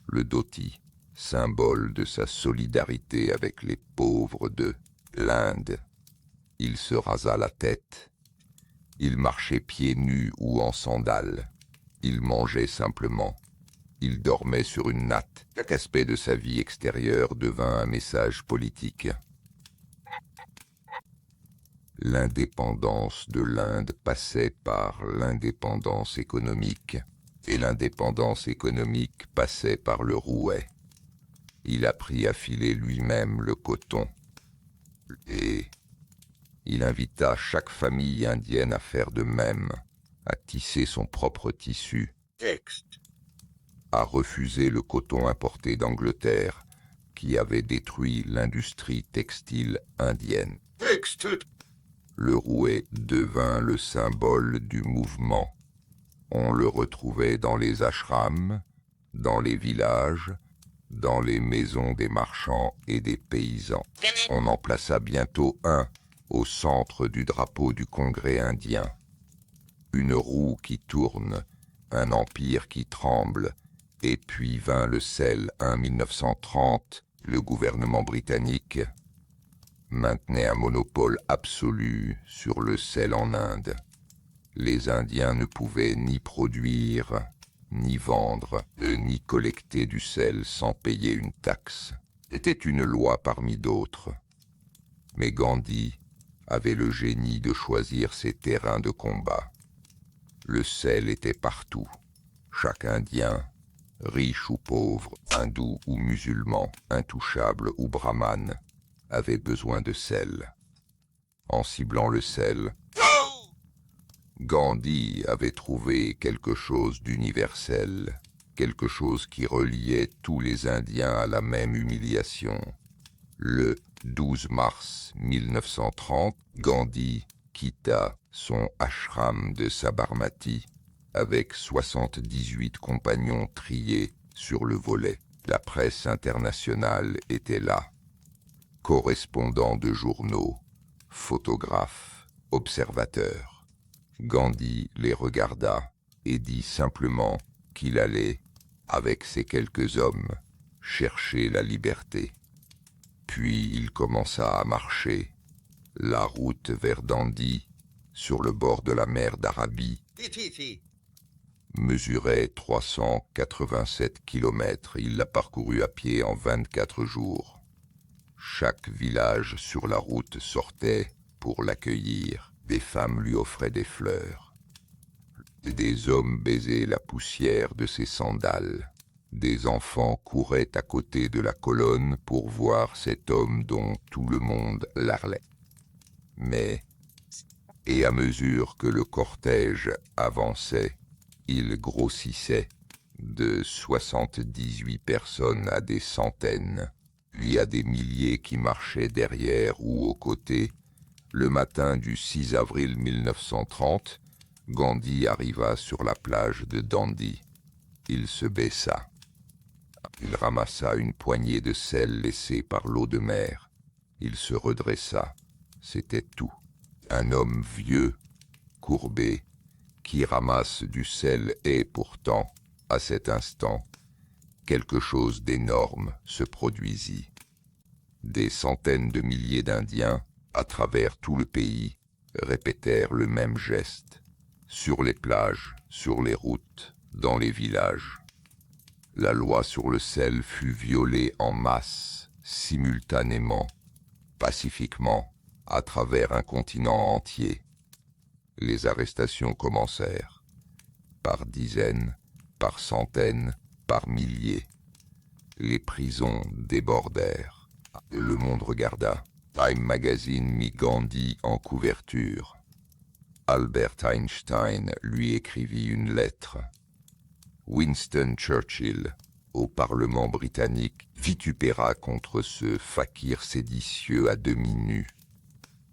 le dhoti, symbole de sa solidarité avec les pauvres de l'Inde. Il se rasa la tête. Il marchait pieds nus ou en sandales. Il mangeait simplement. Il dormait sur une natte. Chaque aspect de sa vie extérieure devint un message politique. L'indépendance de l'Inde passait par l'indépendance économique, et l'indépendance économique passait par le rouet. Il apprit à filer lui-même le coton, et il invita chaque famille indienne à faire de même, à tisser son propre tissu, à refuser le coton importé d'Angleterre, qui avait détruit l'industrie textile indienne. Le rouet devint le symbole du mouvement. On le retrouvait dans les ashrams, dans les villages, dans les maisons des marchands et des paysans. On en plaça bientôt un au centre du drapeau du Congrès indien. Une roue qui tourne, un empire qui tremble, et puis vint le sel. En 1930, le gouvernement britannique maintenait un monopole absolu sur le sel en Inde. Les Indiens ne pouvaient ni produire, ni vendre, ni collecter du sel sans payer une taxe. C'était une loi parmi d'autres. Mais Gandhi avait le génie de choisir ses terrains de combat. Le sel était partout. Chaque Indien, riche ou pauvre, hindou ou musulman, intouchable ou brahmane, avait besoin de sel. En ciblant le sel, Gandhi avait trouvé quelque chose d'universel, quelque chose qui reliait tous les Indiens à la même humiliation. Le 12 mars 1930, Gandhi quitta son ashram de Sabarmati avec 78 compagnons triés sur le volet. La presse internationale était là. Correspondants de journaux, photographes, observateurs. Gandhi les regarda et dit simplement qu'il allait, avec ces quelques hommes, chercher la liberté. Puis il commença à marcher, la route vers Dandi, sur le bord de la mer d'Arabie, mesurait 387 kilomètres. Il l'a parcouru à pied en 24 jours. Chaque village sur la route sortait pour l'accueillir. Des femmes lui offraient des fleurs. Des hommes baisaient la poussière de ses sandales. Des enfants couraient à côté de la colonne pour voir cet homme dont tout le monde parlait. Mais, et à mesure que le cortège avançait, il grossissait de 78 personnes à des centaines, puis à des milliers qui marchaient derrière ou aux côtés. Le matin du 6 avril 1930, Gandhi arriva sur la plage de Dandi. Il se baissa. Il ramassa une poignée de sel laissée par l'eau de mer. Il se redressa. C'était tout. Un homme vieux, courbé, qui ramasse du sel et pourtant, à cet instant, quelque chose d'énorme se produisit. Des centaines de milliers d'Indiens, à travers tout le pays, répétèrent le même geste. Sur les plages, sur les routes, dans les villages. La loi sur le sel fut violée en masse, simultanément, pacifiquement, à travers un continent entier. Les arrestations commencèrent, par dizaines, par centaines, par milliers. Les prisons débordèrent. Le monde regarda. Time Magazine mit Gandhi en couverture. Albert Einstein lui écrivit une lettre. Winston Churchill, au Parlement britannique, vitupéra contre ce fakir séditieux à demi nu.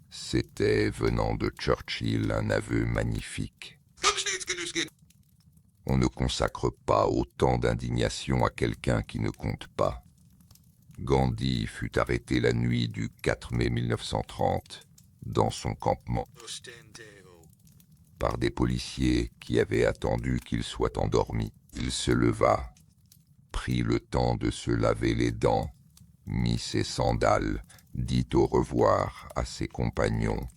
C'était, venant de Churchill, un aveu magnifique. On ne consacre pas autant d'indignation à quelqu'un qui ne compte pas. Gandhi fut arrêté la nuit du 4 mai 1930 dans son campement par des policiers qui avaient attendu qu'il soit endormi. Il se leva, prit le temps de se laver les dents, mit ses sandales, dit au revoir à ses compagnons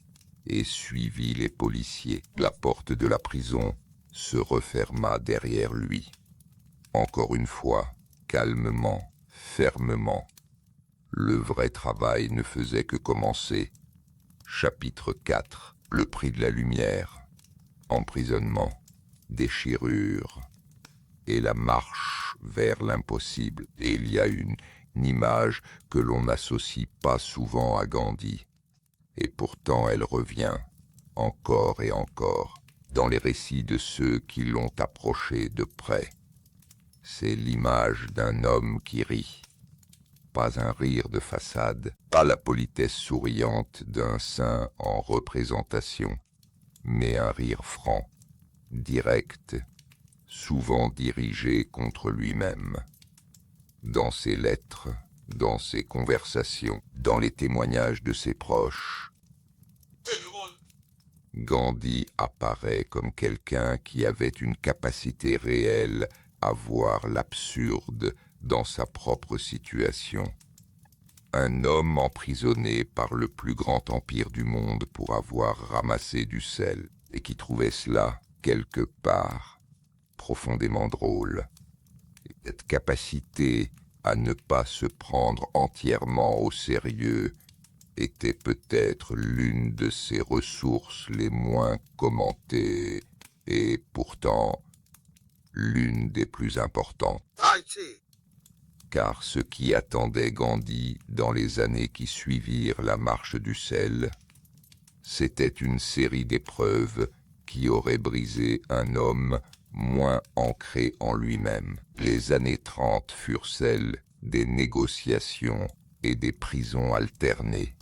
et suivit les policiers. La porte de la prison se referma derrière lui. Encore une fois, calmement, fermement. Le vrai travail ne faisait que commencer. Chapitre 4. Le prix de la lumière. Emprisonnement, déchirure et la marche vers l'impossible. Et il y a une image que l'on n'associe pas souvent à Gandhi. Et pourtant elle revient, encore et encore, dans les récits de ceux qui l'ont approché de près. C'est l'image d'un homme qui rit. Pas un rire de façade, pas la politesse souriante d'un saint en représentation, mais un rire franc, direct souvent dirigées contre lui-même. Dans ses lettres, dans ses conversations, dans les témoignages de ses proches, Gandhi apparaît comme quelqu'un qui avait une capacité réelle à voir l'absurde dans sa propre situation. Un homme emprisonné par le plus grand empire du monde pour avoir ramassé du sel, et qui trouvait cela, quelque part, profondément drôle. Et cette capacité à ne pas se prendre entièrement au sérieux était peut-être l'une de ses ressources les moins commentées, et pourtant l'une des plus importantes. Car ce qui attendait Gandhi dans les années qui suivirent la marche du sel, c'était une série d'épreuves qui auraient brisé un homme moins ancré en lui-même. Les années 30 furent celles des négociations et des prisons alternées.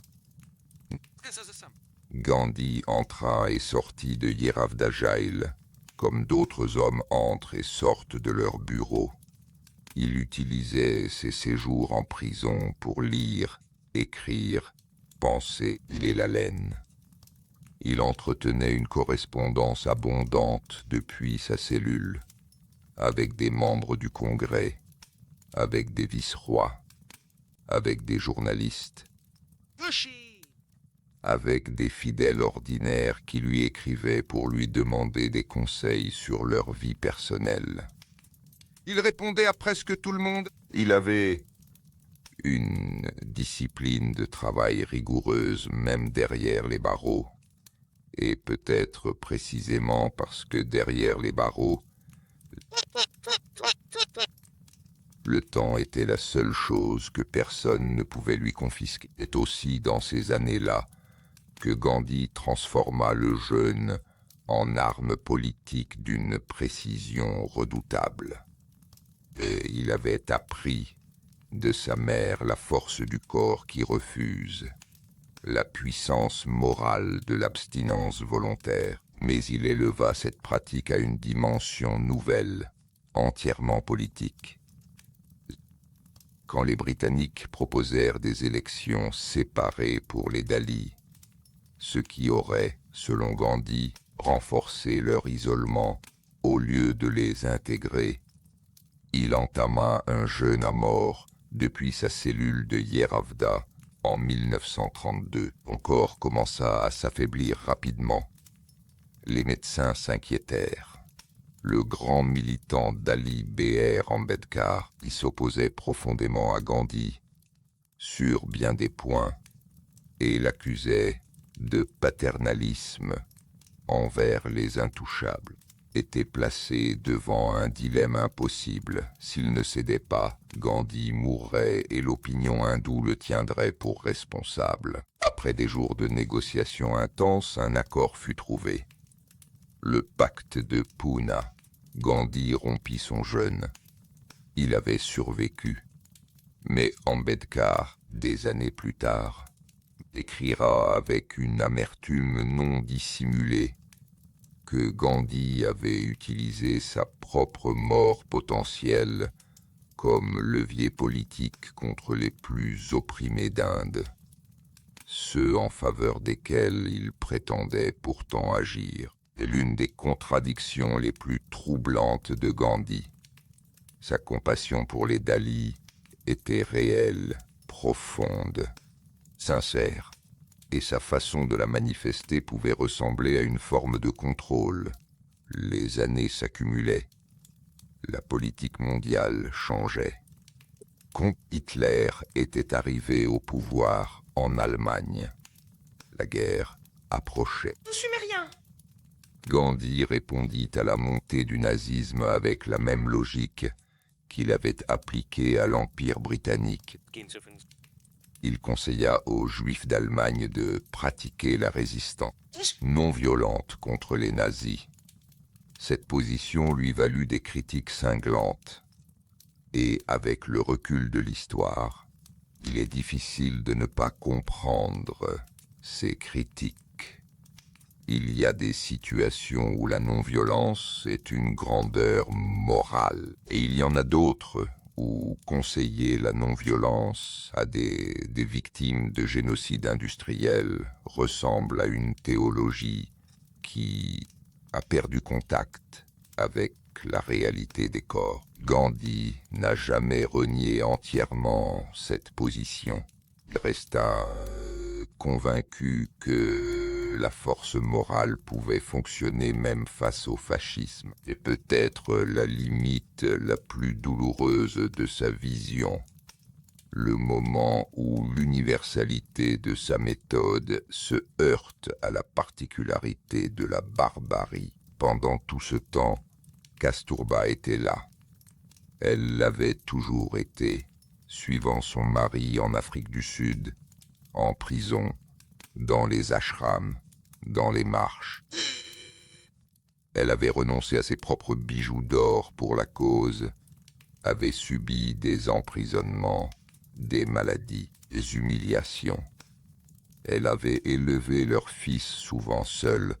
Gandhi entra et sortit de Yeravda Jail, comme d'autres hommes entrent et sortent de leur bureau. Il utilisait ses séjours en prison pour lire, écrire, penser et la laine. Il entretenait une correspondance abondante depuis sa cellule, avec des membres du Congrès, avec des vice-rois, avec des journalistes, avec des fidèles ordinaires qui lui écrivaient pour lui demander des conseils sur leur vie personnelle. Il répondait à presque tout le monde. Il avait une discipline de travail rigoureuse même derrière les barreaux. Et peut-être précisément parce que derrière les barreaux, le temps était la seule chose que personne ne pouvait lui confisquer. C'est aussi dans ces années-là que Gandhi transforma le jeûne en arme politique d'une précision redoutable. Et il avait appris de sa mère la force du corps qui refuse, la puissance morale de l'abstinence volontaire, mais il éleva cette pratique à une dimension nouvelle, entièrement politique. Quand les Britanniques proposèrent des élections séparées pour les Dalits, ce qui aurait, selon Gandhi, renforcé leur isolement au lieu de les intégrer, il entama un jeûne à mort depuis sa cellule de Yeravda en 1932. Son corps commença à s'affaiblir rapidement. Les médecins s'inquiétèrent. Le grand militant Dali B.R. Ambedkar, qui s'opposait profondément à Gandhi sur bien des points, et l'accusait de paternalisme envers les intouchables, était placé devant un dilemme impossible. S'il ne cédait pas, Gandhi mourrait et l'opinion hindoue le tiendrait pour responsable. Après des jours de négociations intenses, un accord fut trouvé. Le pacte de Poona. Gandhi rompit son jeûne. Il avait survécu. Mais Ambedkar, des années plus tard, écrira avec une amertume non dissimulée que Gandhi avait utilisé sa propre mort potentielle comme levier politique contre les plus opprimés d'Inde, ceux en faveur desquels il prétendait pourtant agir. C'est l'une des contradictions les plus troublantes de Gandhi. Sa compassion pour les Dalits était réelle, profonde, sincère, et sa façon de la manifester pouvait ressembler à une forme de contrôle. Les années s'accumulaient. La politique mondiale changeait. Quand Hitler était arrivé au pouvoir en Allemagne, la guerre approchait. Je suis rien. Gandhi répondit à la montée du nazisme avec la même logique qu'il avait appliquée à l'Empire britannique. Il conseilla aux Juifs d'Allemagne de pratiquer la résistance non violente contre les nazis. Cette position lui valut des critiques cinglantes. Et avec le recul de l'histoire, il est difficile de ne pas comprendre ces critiques. Il y a des situations où la non-violence est une grandeur morale, et il y en a d'autres où conseiller la non-violence à des victimes de génocide industriel ressemble à une théologie qui a perdu contact avec la réalité des corps. Gandhi n'a jamais renié entièrement cette position. Il resta convaincu que la force morale pouvait fonctionner même face au fascisme. Et peut-être la limite la plus douloureuse de sa vision, le moment où l'universalité de sa méthode se heurte à la particularité de la barbarie. Pendant tout ce temps, Kasturba était là. Elle l'avait toujours été, suivant son mari en Afrique du Sud, en prison, dans les ashrams, dans les marches. Elle avait renoncé à ses propres bijoux d'or pour la cause, avait subi des emprisonnements, des maladies, des humiliations. Elle avait élevé leur fils souvent seule,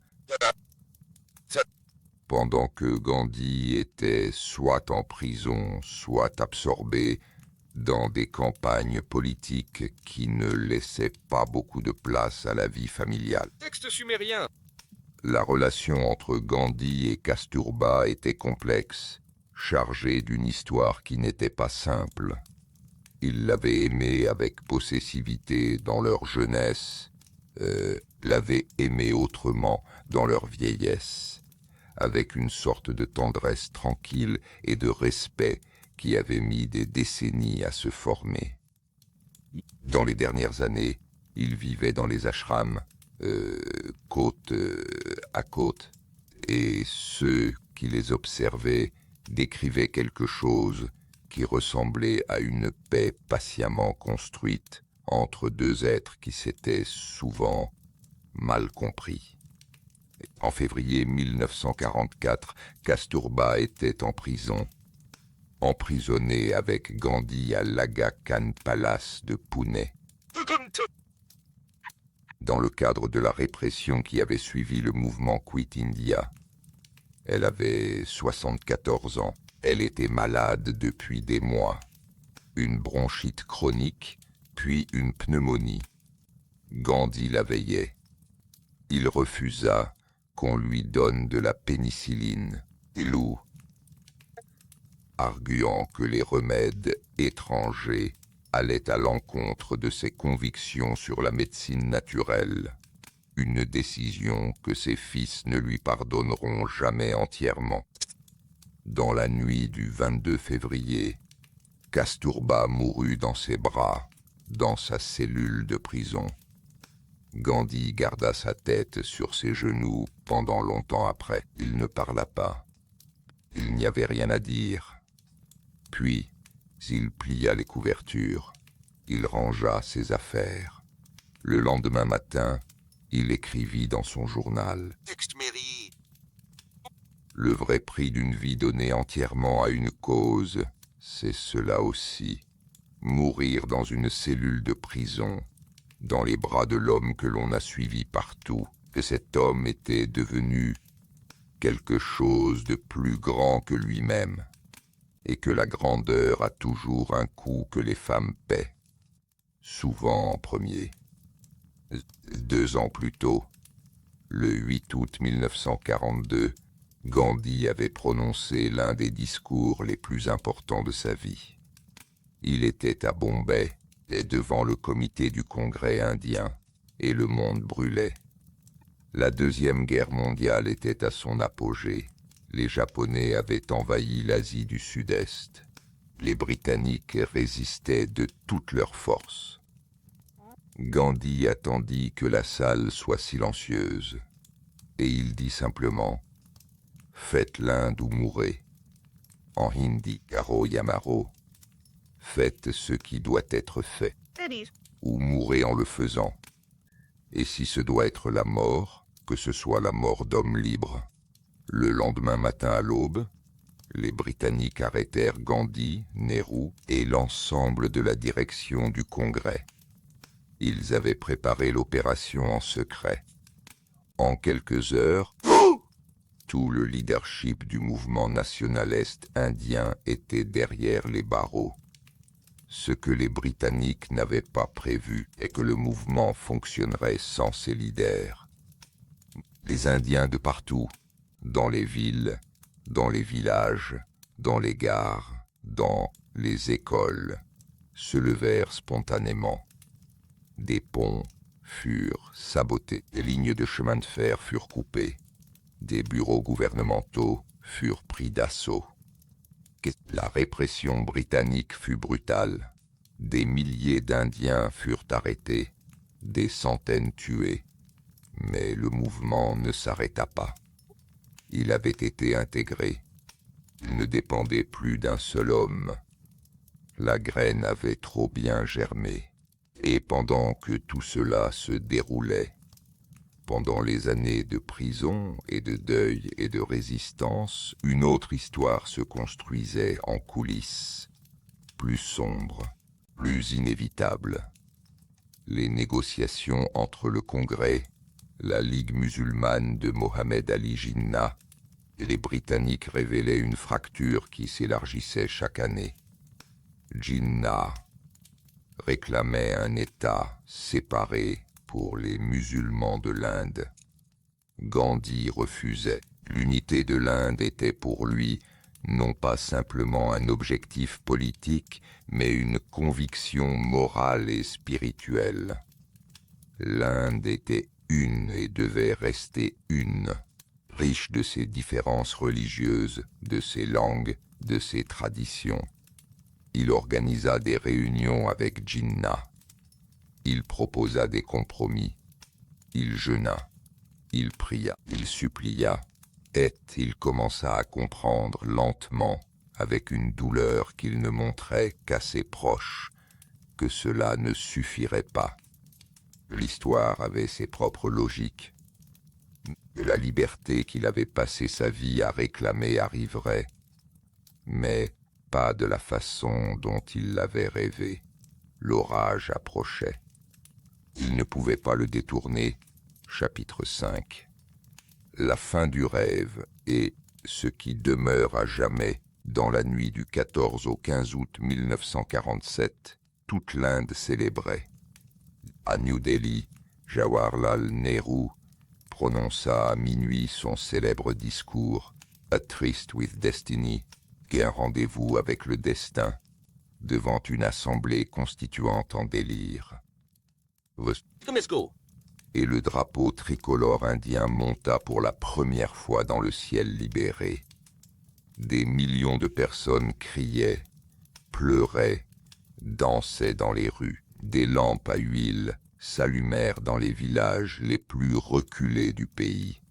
pendant que Gandhi était soit en prison, soit absorbé dans des campagnes politiques qui ne laissaient pas beaucoup de place à la vie familiale. Texte sumérien. La relation entre Gandhi et Kasturba était complexe, chargée d'une histoire qui n'était pas simple. Il l'avait aimée avec possessivité dans leur jeunesse, l'avait aimée autrement dans leur vieillesse, avec une sorte de tendresse tranquille et de respect qui avait mis des décennies à se former. Dans les dernières années, ils vivaient dans les ashrams, côte à côte, et ceux qui les observaient décrivaient quelque chose qui ressemblait à une paix patiemment construite entre deux êtres qui s'étaient souvent mal compris. En février 1944, Kasturba était en prison, emprisonné avec Gandhi à l'Aga Khan Palace de Pune. Dans le cadre de la répression qui avait suivi le mouvement Quit India. Elle avait 74 ans. Elle était malade depuis des mois. Une bronchite chronique, puis une pneumonie. Gandhi la veillait. Il refusa qu'on lui donne de la pénicilline, arguant que les remèdes étrangers allaient à l'encontre de ses convictions sur la médecine naturelle, une décision que ses fils ne lui pardonneront jamais entièrement. Dans la nuit du 22 février, Kasturba mourut dans ses bras, dans sa cellule de prison. Gandhi garda sa tête sur ses genoux pendant longtemps après. Il ne parla pas. Il n'y avait rien à dire. Puis, il plia les couvertures. Il rangea ses affaires. Le lendemain matin, il écrivit dans son journal « Texte mairie. Le vrai prix d'une vie donnée entièrement à une cause, c'est cela aussi. Mourir dans une cellule de prison, dans les bras de l'homme que l'on a suivi partout, que cet homme était devenu quelque chose de plus grand que lui-même, et que la grandeur a toujours un coût que les femmes paient, souvent en premier. 2 ans plus tôt, le 8 août 1942, Gandhi avait prononcé l'un des discours les plus importants de sa vie. Il était à Bombay, et devant le comité du Congrès indien, et le monde brûlait. La Deuxième Guerre mondiale était à son apogée. Les Japonais avaient envahi l'Asie du Sud-Est. Les Britanniques résistaient de toutes leurs forces. Gandhi attendit que la salle soit silencieuse, et il dit simplement « Faites l'Inde ou mourrez ». En hindi, Karo Yamaro, « Faites ce qui doit être fait, ou mourrez en le faisant. Et si ce doit être la mort, que ce soit la mort d'homme libre. » Le lendemain matin à l'aube, les Britanniques arrêtèrent Gandhi, Nehru et l'ensemble de la direction du Congrès. Ils avaient préparé l'opération en secret. En quelques heures, tout le leadership du mouvement nationaliste indien était derrière les barreaux. Ce que les Britanniques n'avaient pas prévu est que le mouvement fonctionnerait sans ses leaders. Les Indiens de partout, dans les villes, dans les villages, dans les gares, dans les écoles, se levèrent spontanément. Des ponts furent sabotés, des lignes de chemin de fer furent coupées, des bureaux gouvernementaux furent pris d'assaut. La répression britannique fut brutale. Des milliers d'Indiens furent arrêtés, des centaines tués. Mais le mouvement ne s'arrêta pas. Il avait été intégré. Il ne dépendait plus d'un seul homme. La graine avait trop bien germé. Et pendant que tout cela se déroulait, pendant les années de prison et de deuil et de résistance, une autre histoire se construisait en coulisses, plus sombre, plus inévitable. Les négociations entre le Congrès, la Ligue musulmane de Mohammed Ali Jinnah et les Britanniques révélaient une fracture qui s'élargissait chaque année. Jinnah réclamait un État séparé pour les musulmans de l'Inde. Gandhi refusait. L'unité de l'Inde était pour lui non pas simplement un objectif politique, mais une conviction morale et spirituelle. L'Inde était une et devait rester une, riche de ses différences religieuses, de ses langues, de ses traditions. Il organisa des réunions avec Jinnah. Il proposa des compromis. Il jeûna. Il pria. Il supplia. Et il commença à comprendre lentement, avec une douleur qu'il ne montrait qu'à ses proches, que cela ne suffirait pas. L'histoire avait ses propres logiques. Que la liberté qu'il avait passé sa vie à réclamer arriverait, mais pas de la façon dont il l'avait rêvé. L'orage approchait. Il ne pouvait pas le détourner. Chapitre 5. La fin du rêve et ce qui demeure à jamais. Dans la nuit du 14 au 15 août 1947, toute l'Inde célébrait. À New Delhi, Jawaharlal Nehru prononça à minuit son célèbre discours « A Tryst with Destiny », qui est un rendez-vous avec le destin, devant une assemblée constituante en délire. Et le drapeau tricolore indien monta pour la première fois dans le ciel libéré. Des millions de personnes criaient, pleuraient, dansaient dans les rues. Des lampes à huile s'allumèrent dans les villages les plus reculés du pays.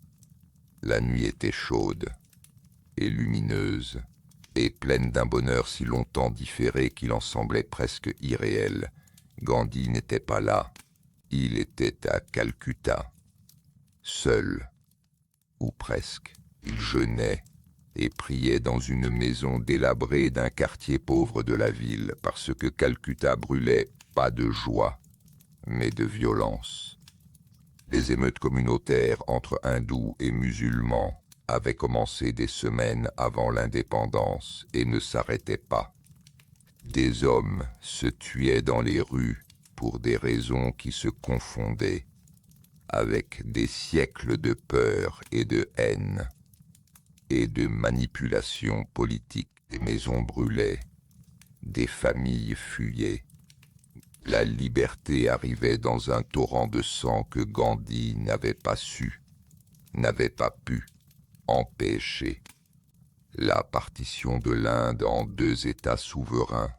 La nuit était chaude et lumineuse, et pleine d'un bonheur si longtemps différé qu'il en semblait presque irréel. Gandhi n'était pas là, il était à Calcutta, seul, ou presque. Il jeûnait et priait dans une maison délabrée d'un quartier pauvre de la ville, parce que Calcutta brûlait pas de joie, mais de violence. Les émeutes communautaires entre hindous et musulmans avaient commencé des semaines avant l'indépendance et ne s'arrêtaient pas. Des hommes se tuaient dans les rues pour des raisons qui se confondaient avec des siècles de peur et de haine et de manipulation politique. Des maisons brûlaient, des familles fuyaient. La liberté arrivait dans un torrent de sang que Gandhi n'avait pas su, n'avait pas pu empêcher. La partition de l'Inde en deux États souverains,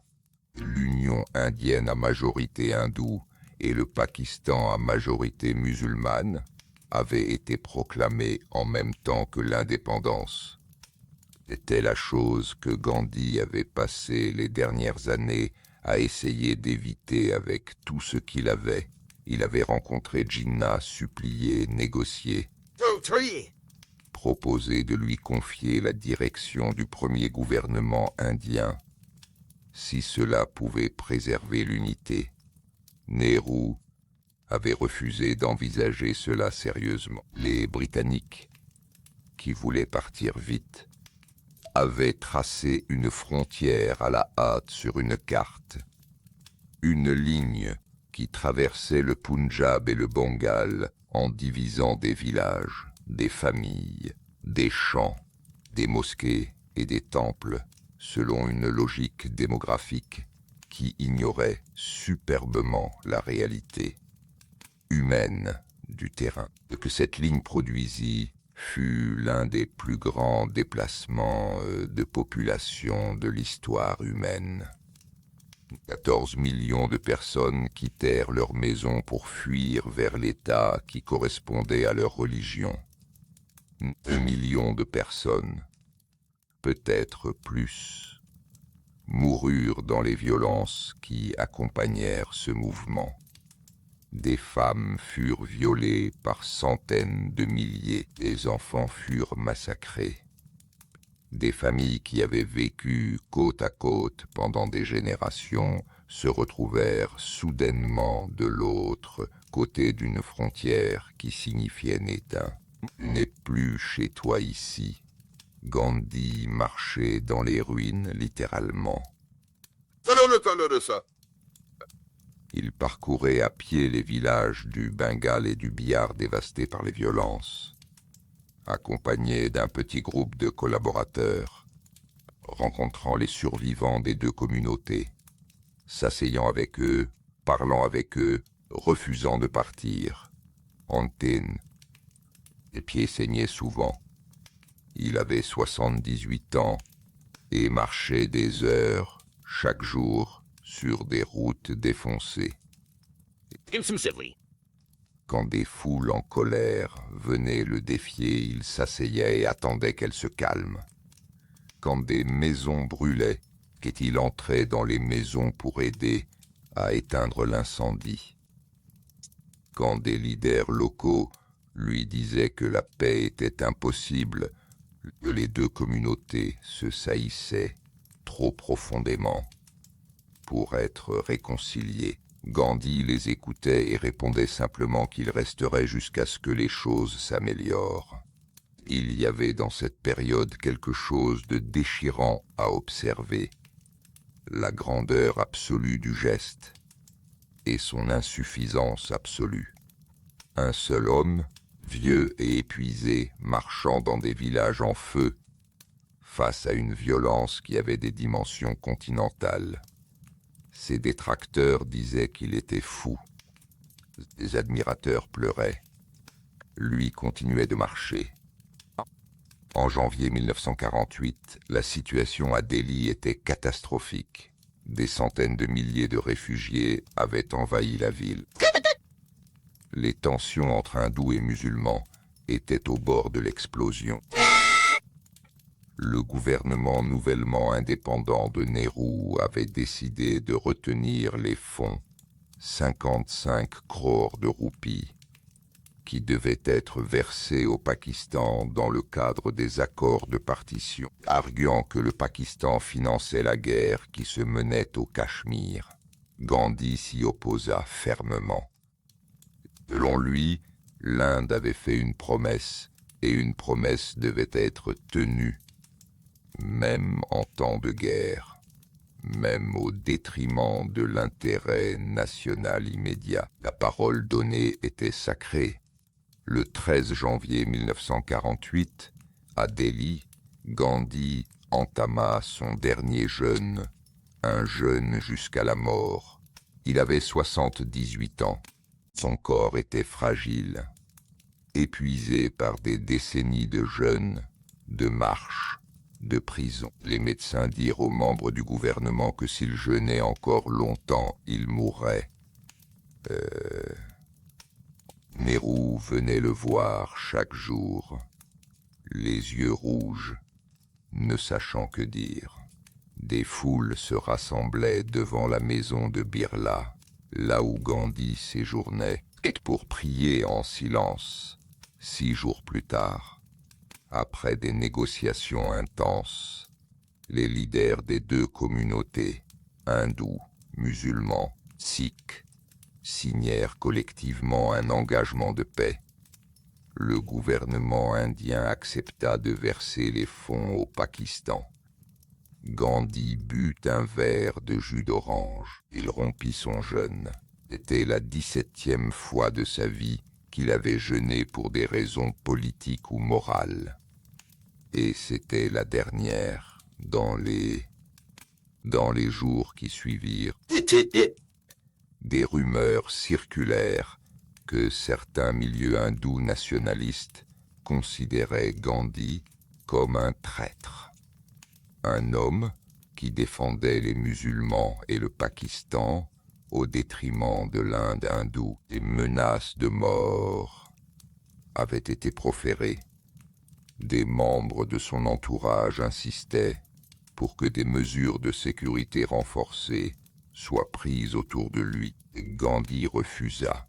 l'Union indienne à majorité hindoue et le Pakistan à majorité musulmane, avait été proclamée en même temps que l'indépendance. C'était la chose que Gandhi avait passé les dernières années à essayer d'éviter avec tout ce qu'il avait. Il avait rencontré Jinnah, supplié, négocié, proposé de lui confier la direction du premier gouvernement indien, si cela pouvait préserver l'unité. Nehru avaient refusé d'envisager cela sérieusement. Les Britanniques, qui voulaient partir vite, avaient tracé une frontière à la hâte sur une carte. Une ligne qui traversait le Punjab et le Bengale en divisant des villages, des familles, des champs, des mosquées et des temples, selon une logique démographique qui ignorait superbement la réalité humaine du terrain. Que cette ligne produisit fut l'un des plus grands déplacements de population de l'histoire humaine. 14 millions de personnes quittèrent leur maison pour fuir vers l'État qui correspondait à leur religion. 2 millions de personnes, peut-être plus, moururent dans les violences qui accompagnèrent ce mouvement. Des femmes furent violées par centaines de milliers, des enfants furent massacrés. Des familles qui avaient vécu côte à côte pendant des générations se retrouvèrent soudainement de l'autre côté d'une frontière qui signifiait Néta. « N'est plus chez toi ici ». Gandhi marchait dans les ruines littéralement. Il parcourait à pied les villages du Bengale et du Bihar dévastés par les violences, accompagné d'un petit groupe de collaborateurs, rencontrant les survivants des deux communautés, s'asseyant avec eux, parlant avec eux, refusant de partir. Antin, les pieds saignaient souvent. Il avait 78 ans et marchait des heures, chaque jour, sur des routes défoncées. Quand des foules en colère venaient le défier, il s'asseyait et attendait qu'elle se calme. Quand des maisons brûlaient, qu'il entrait dans les maisons pour aider à éteindre l'incendie. Quand des leaders locaux lui disaient que la paix était impossible, que les deux communautés se saillissaient trop profondément pour être réconciliées, Gandhi les écoutait et répondait simplement qu'il resterait jusqu'à ce que les choses s'améliorent. Il y avait dans cette période quelque chose de déchirant à observer. La grandeur absolue du geste et son insuffisance absolue. Un seul homme, vieux et épuisé, marchant dans des villages en feu, face à une violence qui avait des dimensions continentales. Ses détracteurs disaient qu'il était fou. Ses admirateurs pleuraient. Lui continuait de marcher. En janvier 1948, la situation à Delhi était catastrophique. Des centaines de milliers de réfugiés avaient envahi la ville. Les tensions entre hindous et musulmans étaient au bord de l'explosion. Le gouvernement nouvellement indépendant de Nehru avait décidé de retenir les fonds, 55 crores de roupies, qui devaient être versés au Pakistan dans le cadre des accords de partition, arguant que le Pakistan finançait la guerre qui se menait au Cachemire. Gandhi s'y opposa fermement. Selon lui, l'Inde avait fait une promesse, et une promesse devait être tenue, même en temps de guerre, même au détriment de l'intérêt national immédiat. La parole donnée était sacrée. Le 13 janvier 1948, à Delhi, Gandhi entama son dernier jeûne, un jeûne jusqu'à la mort. Il avait 78 ans. Son corps était fragile, épuisé par des décennies de jeûne, de marche, de prison. Les médecins dirent aux membres du gouvernement que s'il jeûnait encore longtemps, il mourrait. Nehru venait le voir chaque jour, les yeux rouges, ne sachant que dire. Des foules se rassemblaient devant la maison de Birla, là où Gandhi séjournait, pour prier en silence. 6 jours plus tard, après des négociations intenses, les leaders des deux communautés, hindous, musulmans, sikhs, signèrent collectivement un engagement de paix. Le gouvernement indien accepta de verser les fonds au Pakistan. Gandhi but un verre de jus d'orange. Il rompit son jeûne. C'était la 17e fois de sa vie qu'il avait jeûné pour des raisons politiques ou morales. Et c'était la dernière dans les jours qui suivirent. Des rumeurs circulèrent que certains milieux hindous nationalistes considéraient Gandhi comme un traître. Un homme qui défendait les musulmans et le Pakistan au détriment de l'Inde hindoue. Des menaces de mort avaient été proférées. Des membres de son entourage insistaient pour que des mesures de sécurité renforcées soient prises autour de lui. Gandhi refusa.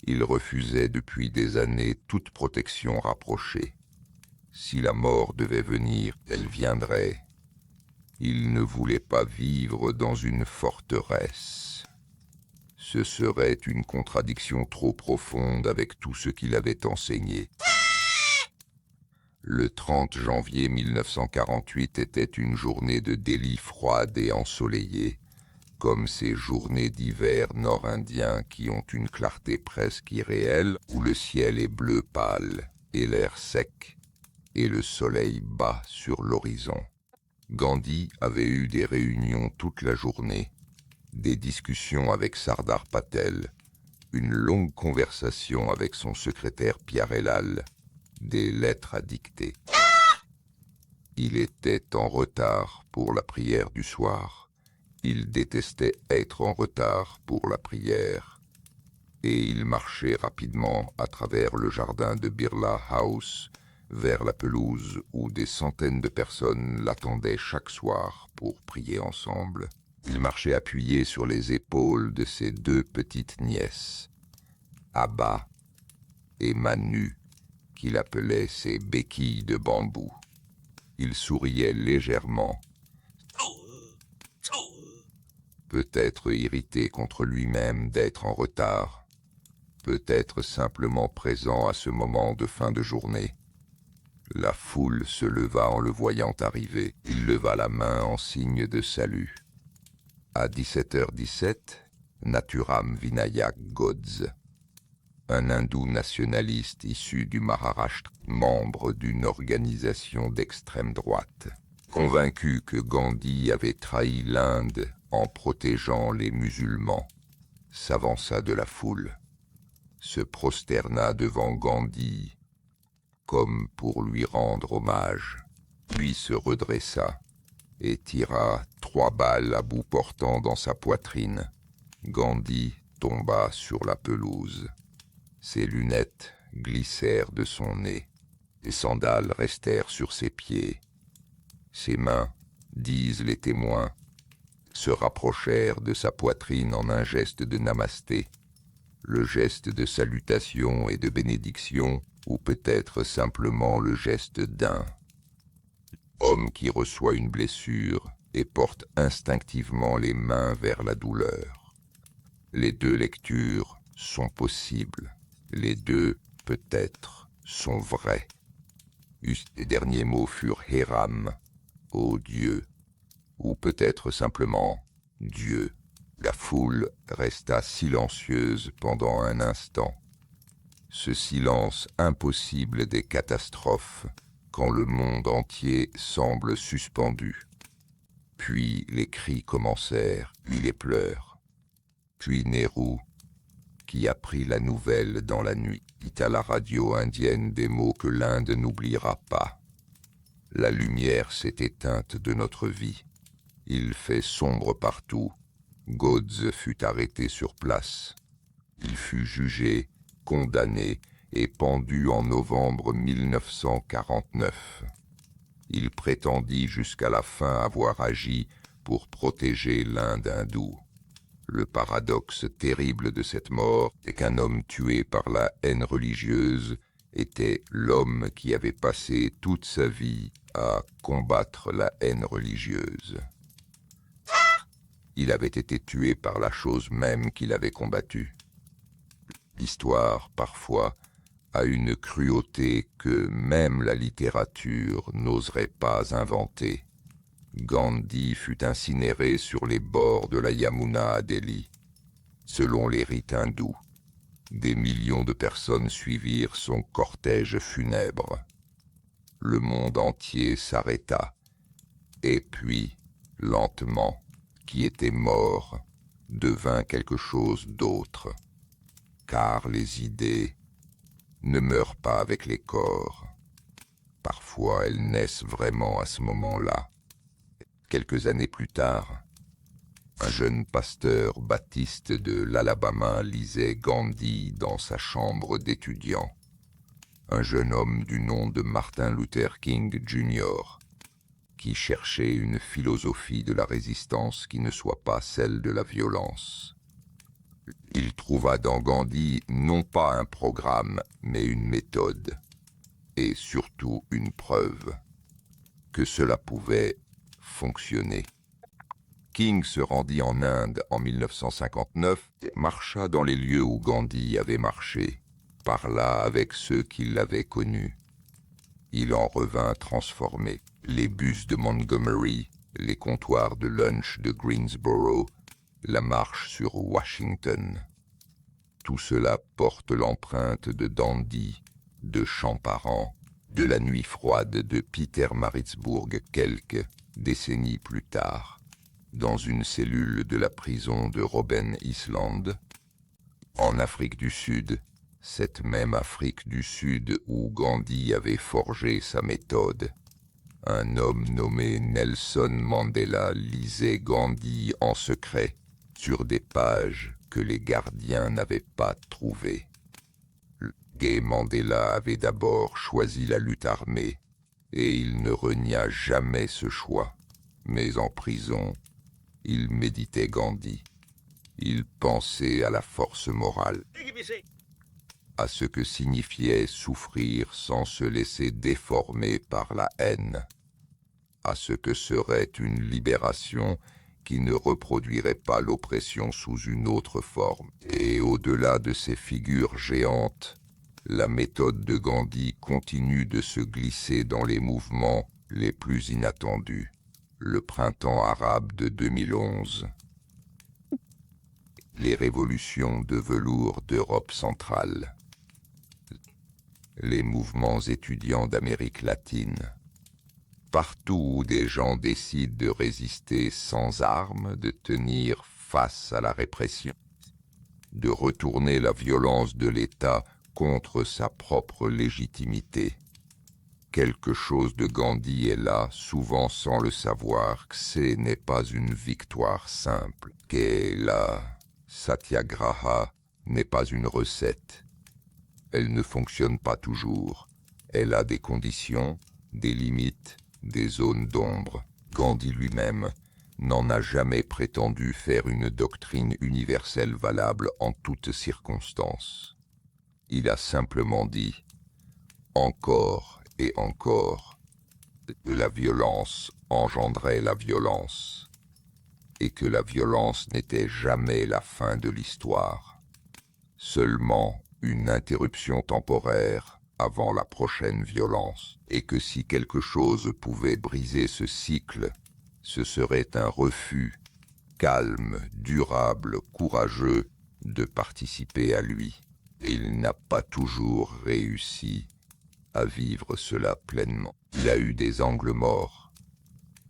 Il refusait depuis des années toute protection rapprochée. Si la mort devait venir, elle viendrait. Il ne voulait pas vivre dans une forteresse. Ce serait une contradiction trop profonde avec tout ce qu'il avait enseigné. Le 30 janvier 1948 était une journée de Delhi froide et ensoleillée, comme ces journées d'hiver nord-indiens qui ont une clarté presque irréelle, où le ciel est bleu pâle et l'air sec, et le soleil bat sur l'horizon. Gandhi avait eu des réunions toute la journée, des discussions avec Sardar Patel, une longue conversation avec son secrétaire Pyarelal, des lettres à dicter. Il était en retard pour la prière du soir. Il détestait être en retard pour la prière. Et il marchait rapidement à travers le jardin de Birla House vers la pelouse où des centaines de personnes l'attendaient chaque soir pour prier ensemble. Il marchait appuyé sur les épaules de ses deux petites nièces, Abba et Manu, qu'il appelait ses béquilles de bambou. Il souriait légèrement, peut-être irrité contre lui-même d'être en retard, peut-être simplement présent à ce moment de fin de journée. La foule se leva en le voyant arriver. Il leva la main en signe de salut. À 17h17, Nathuram Vinayak Godse, un hindou nationaliste issu du Maharashtra, membre d'une organisation d'extrême droite, convaincu que Gandhi avait trahi l'Inde en protégeant les musulmans, s'avança de la foule, se prosterna devant Gandhi comme pour lui rendre hommage, puis se redressa et tira 3 balles à bout portant dans sa poitrine. Gandhi tomba sur la pelouse. Ses lunettes glissèrent de son nez. Les sandales restèrent sur ses pieds. Ses mains, disent les témoins, se rapprochèrent de sa poitrine en un geste de namasté, le geste de salutation et de bénédiction, ou peut-être simplement le geste d'un homme qui reçoit une blessure et porte instinctivement les mains vers la douleur. Les deux lectures sont possibles. Les deux, peut-être, sont vrais. Les derniers mots furent Héram, ô Dieu, ou peut-être simplement Dieu. La foule resta silencieuse pendant un instant. Ce silence impossible des catastrophes, quand le monde entier semble suspendu. Puis les cris commencèrent, puis les pleurs. Puis Nehru, qui apprit la nouvelle dans la nuit, dit à la radio indienne des mots que l'Inde n'oubliera pas. La lumière s'est éteinte de notre vie. Il fait sombre partout. Godse fut arrêté sur place. Il fut jugé, condamné et pendu en novembre 1949. Il prétendit jusqu'à la fin avoir agi pour protéger l'Inde hindoue. Le paradoxe terrible de cette mort est qu'un homme tué par la haine religieuse était l'homme qui avait passé toute sa vie à combattre la haine religieuse. Il avait été tué par la chose même qu'il avait combattue. L'histoire, parfois, a une cruauté que même la littérature n'oserait pas inventer. Gandhi fut incinéré sur les bords de la Yamuna à Delhi. Selon les rites hindous, des millions de personnes suivirent son cortège funèbre. Le monde entier s'arrêta. Et puis, lentement, qui était mort devint quelque chose d'autre. Car les idées ne meurent pas avec les corps. Parfois, elles naissent vraiment à ce moment-là. Quelques années plus tard, un jeune pasteur baptiste de l'Alabama lisait Gandhi dans sa chambre d'étudiant. Un jeune homme du nom de Martin Luther King Jr., qui cherchait une philosophie de la résistance qui ne soit pas celle de la violence. Il trouva dans Gandhi non pas un programme, mais une méthode, et surtout une preuve que cela pouvait fonctionner. King se rendit en Inde en 1959 et marcha dans les lieux où Gandhi avait marché, parla avec ceux qui l'avaient connu. Il en revint transformé. Les bus de Montgomery, les comptoirs de lunch de Greensboro, la marche sur Washington. Tout cela porte l'empreinte de Dandy, de Champaran, de la nuit froide de Peter Maritzburg quelques décennies plus tard, dans une cellule de la prison de Robben Island, en Afrique du Sud, cette même Afrique du Sud où Gandhi avait forgé sa méthode. Un homme nommé Nelson Mandela lisait Gandhi en secret sur des pages que les gardiens n'avaient pas trouvées. Gay Mandela avait d'abord choisi la lutte armée, et il ne renia jamais ce choix. Mais en prison, il méditait Gandhi. Il pensait à la force morale, à ce que signifiait souffrir sans se laisser déformer par la haine, à ce que serait une libération qui ne reproduirait pas l'oppression sous une autre forme. Et au-delà de ces figures géantes, la méthode de Gandhi continue de se glisser dans les mouvements les plus inattendus. Le printemps arabe de 2011, les révolutions de velours d'Europe centrale, les mouvements étudiants d'Amérique latine. Partout où des gens décident de résister sans armes, de tenir face à la répression, de retourner la violence de l'État contre sa propre légitimité. Quelque chose de Gandhi est là, souvent sans le savoir, que ce n'est pas une victoire simple, que la satyagraha n'est pas une recette. Elle ne fonctionne pas toujours. Elle a des conditions, des limites, des zones d'ombre. Gandhi lui-même n'en a jamais prétendu faire une doctrine universelle valable en toutes circonstances. Il a simplement dit « encore et encore ». La violence engendrait la violence, et que la violence n'était jamais la fin de l'histoire, seulement une interruption temporaire avant la prochaine violence, et que si quelque chose pouvait briser ce cycle, ce serait un refus, calme, durable, courageux, de participer à lui. Et il n'a pas toujours réussi à vivre cela pleinement. Il a eu des angles morts.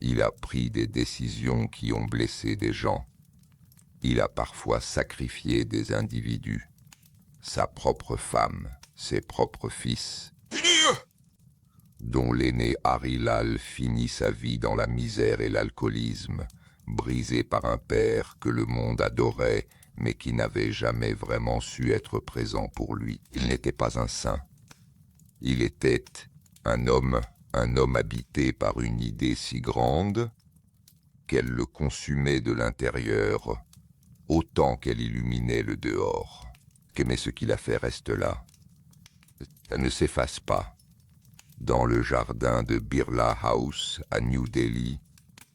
Il a pris des décisions qui ont blessé des gens. Il a parfois sacrifié des individus. Sa propre femme, ses propres fils, dont l'aîné Hari Lal finit sa vie dans la misère et l'alcoolisme, brisé par un père que le monde adorait, mais qui n'avait jamais vraiment su être présent pour lui. Il n'était pas un saint. Il était un homme habité par une idée si grande qu'elle le consumait de l'intérieur autant qu'elle illuminait le dehors. Mais ce qu'il a fait reste là. Ça ne s'efface pas. Dans le jardin de Birla House à New Delhi,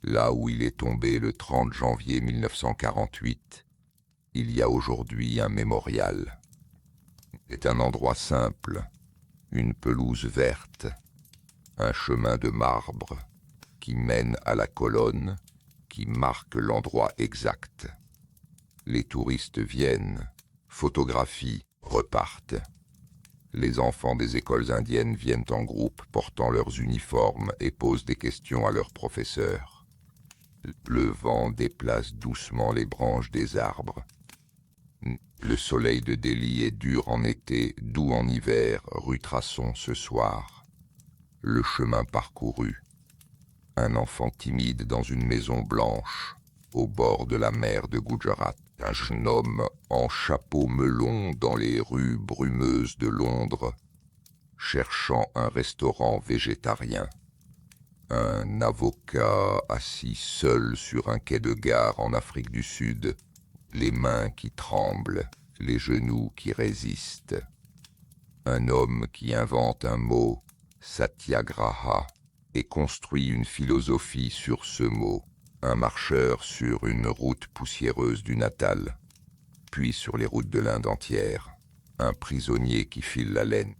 Là où il est tombé le 30 janvier 1948, il y a aujourd'hui un mémorial. C'est un endroit simple, une pelouse verte, un chemin de marbre qui mène à la colonne, qui marque l'endroit exact. Les touristes viennent, photographient, repartent. Les enfants des écoles indiennes viennent en groupe portant leurs uniformes et posent des questions à leurs professeurs. Le vent déplace doucement les branches des arbres. Le soleil de Delhi est dur en été, doux en hiver, rue Trasson ce soir. Le chemin parcouru. Un enfant timide dans une maison blanche, au bord de la mer de Gujarat. Un jeune homme en chapeau melon dans les rues brumeuses de Londres, cherchant un restaurant végétarien. Un avocat assis seul sur un quai de gare en Afrique du Sud, les mains qui tremblent, les genoux qui résistent. Un homme qui invente un mot, satyagraha, et construit une philosophie sur ce mot. Un marcheur sur une route poussiéreuse du Natal, puis sur les routes de l'Inde entière. Un prisonnier qui file la laine.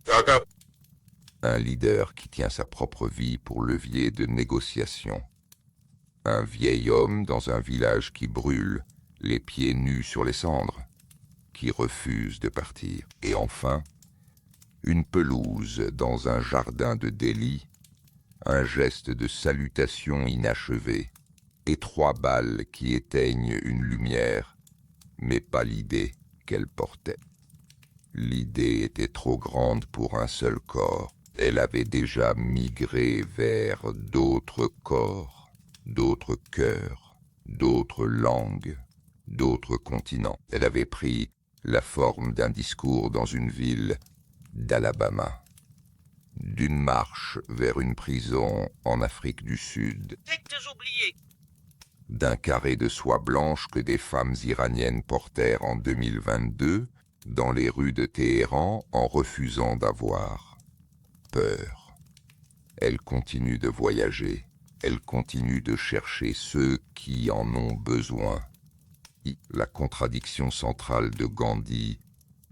Un leader qui tient sa propre vie pour levier de négociation. Un vieil homme dans un village qui brûle, les pieds nus sur les cendres, qui refuse de partir. Et enfin, une pelouse dans un jardin de Delhi, un geste de salutation inachevé, et 3 balles qui éteignent une lumière, mais pas l'idée qu'elle portait. L'idée était trop grande pour un seul corps. Elle avait déjà migré vers d'autres corps, d'autres cœurs, d'autres langues, d'autres continents. Elle avait pris la forme d'un discours dans une ville d'Alabama, d'une marche vers une prison en Afrique du Sud, d'un carré de soie blanche que des femmes iraniennes portèrent en 2022 dans les rues de Téhéran en refusant d'avoir peur. Elle continue de voyager, elle continue de chercher ceux qui en ont besoin. La contradiction centrale de Gandhi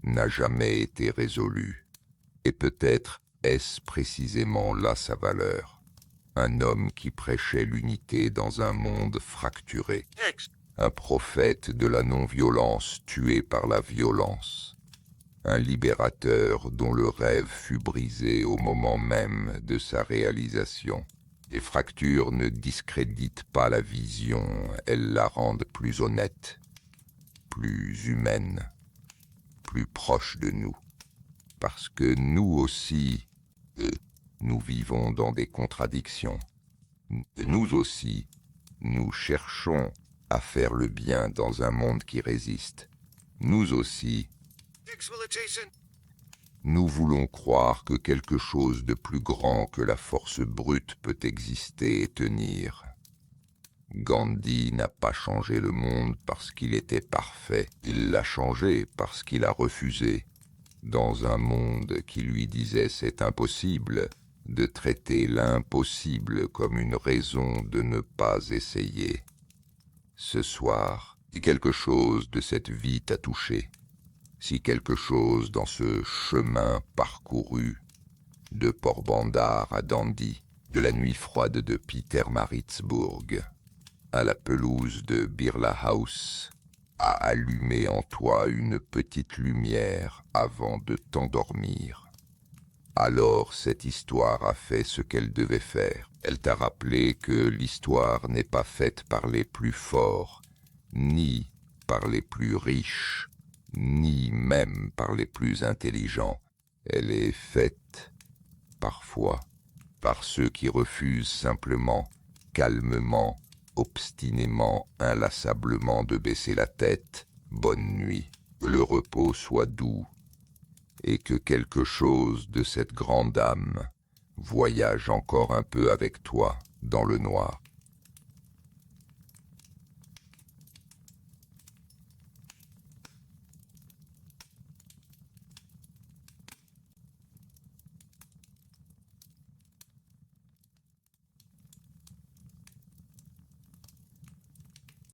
n'a jamais été résolue. Et peut-être est-ce précisément là sa valeur. Un homme qui prêchait l'unité dans un monde fracturé. Un prophète de la non-violence tué par la violence. Un libérateur dont le rêve fut brisé au moment même de sa réalisation. Les fractures ne discréditent pas la vision, elles la rendent plus honnête, plus humaine, plus proche de nous. Parce que nous aussi, nous vivons dans des contradictions. Nous aussi, nous cherchons à faire le bien dans un monde qui résiste. Nous aussi, nous voulons croire que quelque chose de plus grand que la force brute peut exister et tenir. Gandhi n'a pas changé le monde parce qu'il était parfait. Il l'a changé parce qu'il a refusé, dans un monde qui lui disait c'est impossible, de traiter l'impossible comme une raison de ne pas essayer. Ce soir, si quelque chose de cette vie t'a touché, si quelque chose dans ce chemin parcouru, de Port-Bandar à Dundee, de la nuit froide de Pietermaritzburg, à la pelouse de Birla House, a allumé en toi une petite lumière avant de t'endormir. Alors cette histoire a fait ce qu'elle devait faire. Elle t'a rappelé que l'histoire n'est pas faite par les plus forts, ni par les plus riches, ni même par les plus intelligents. Elle est faite, parfois, par ceux qui refusent simplement, calmement, obstinément, inlassablement de baisser la tête. Bonne nuit. Que le repos soit doux, et que quelque chose de cette grande âme voyage encore un peu avec toi dans le noir.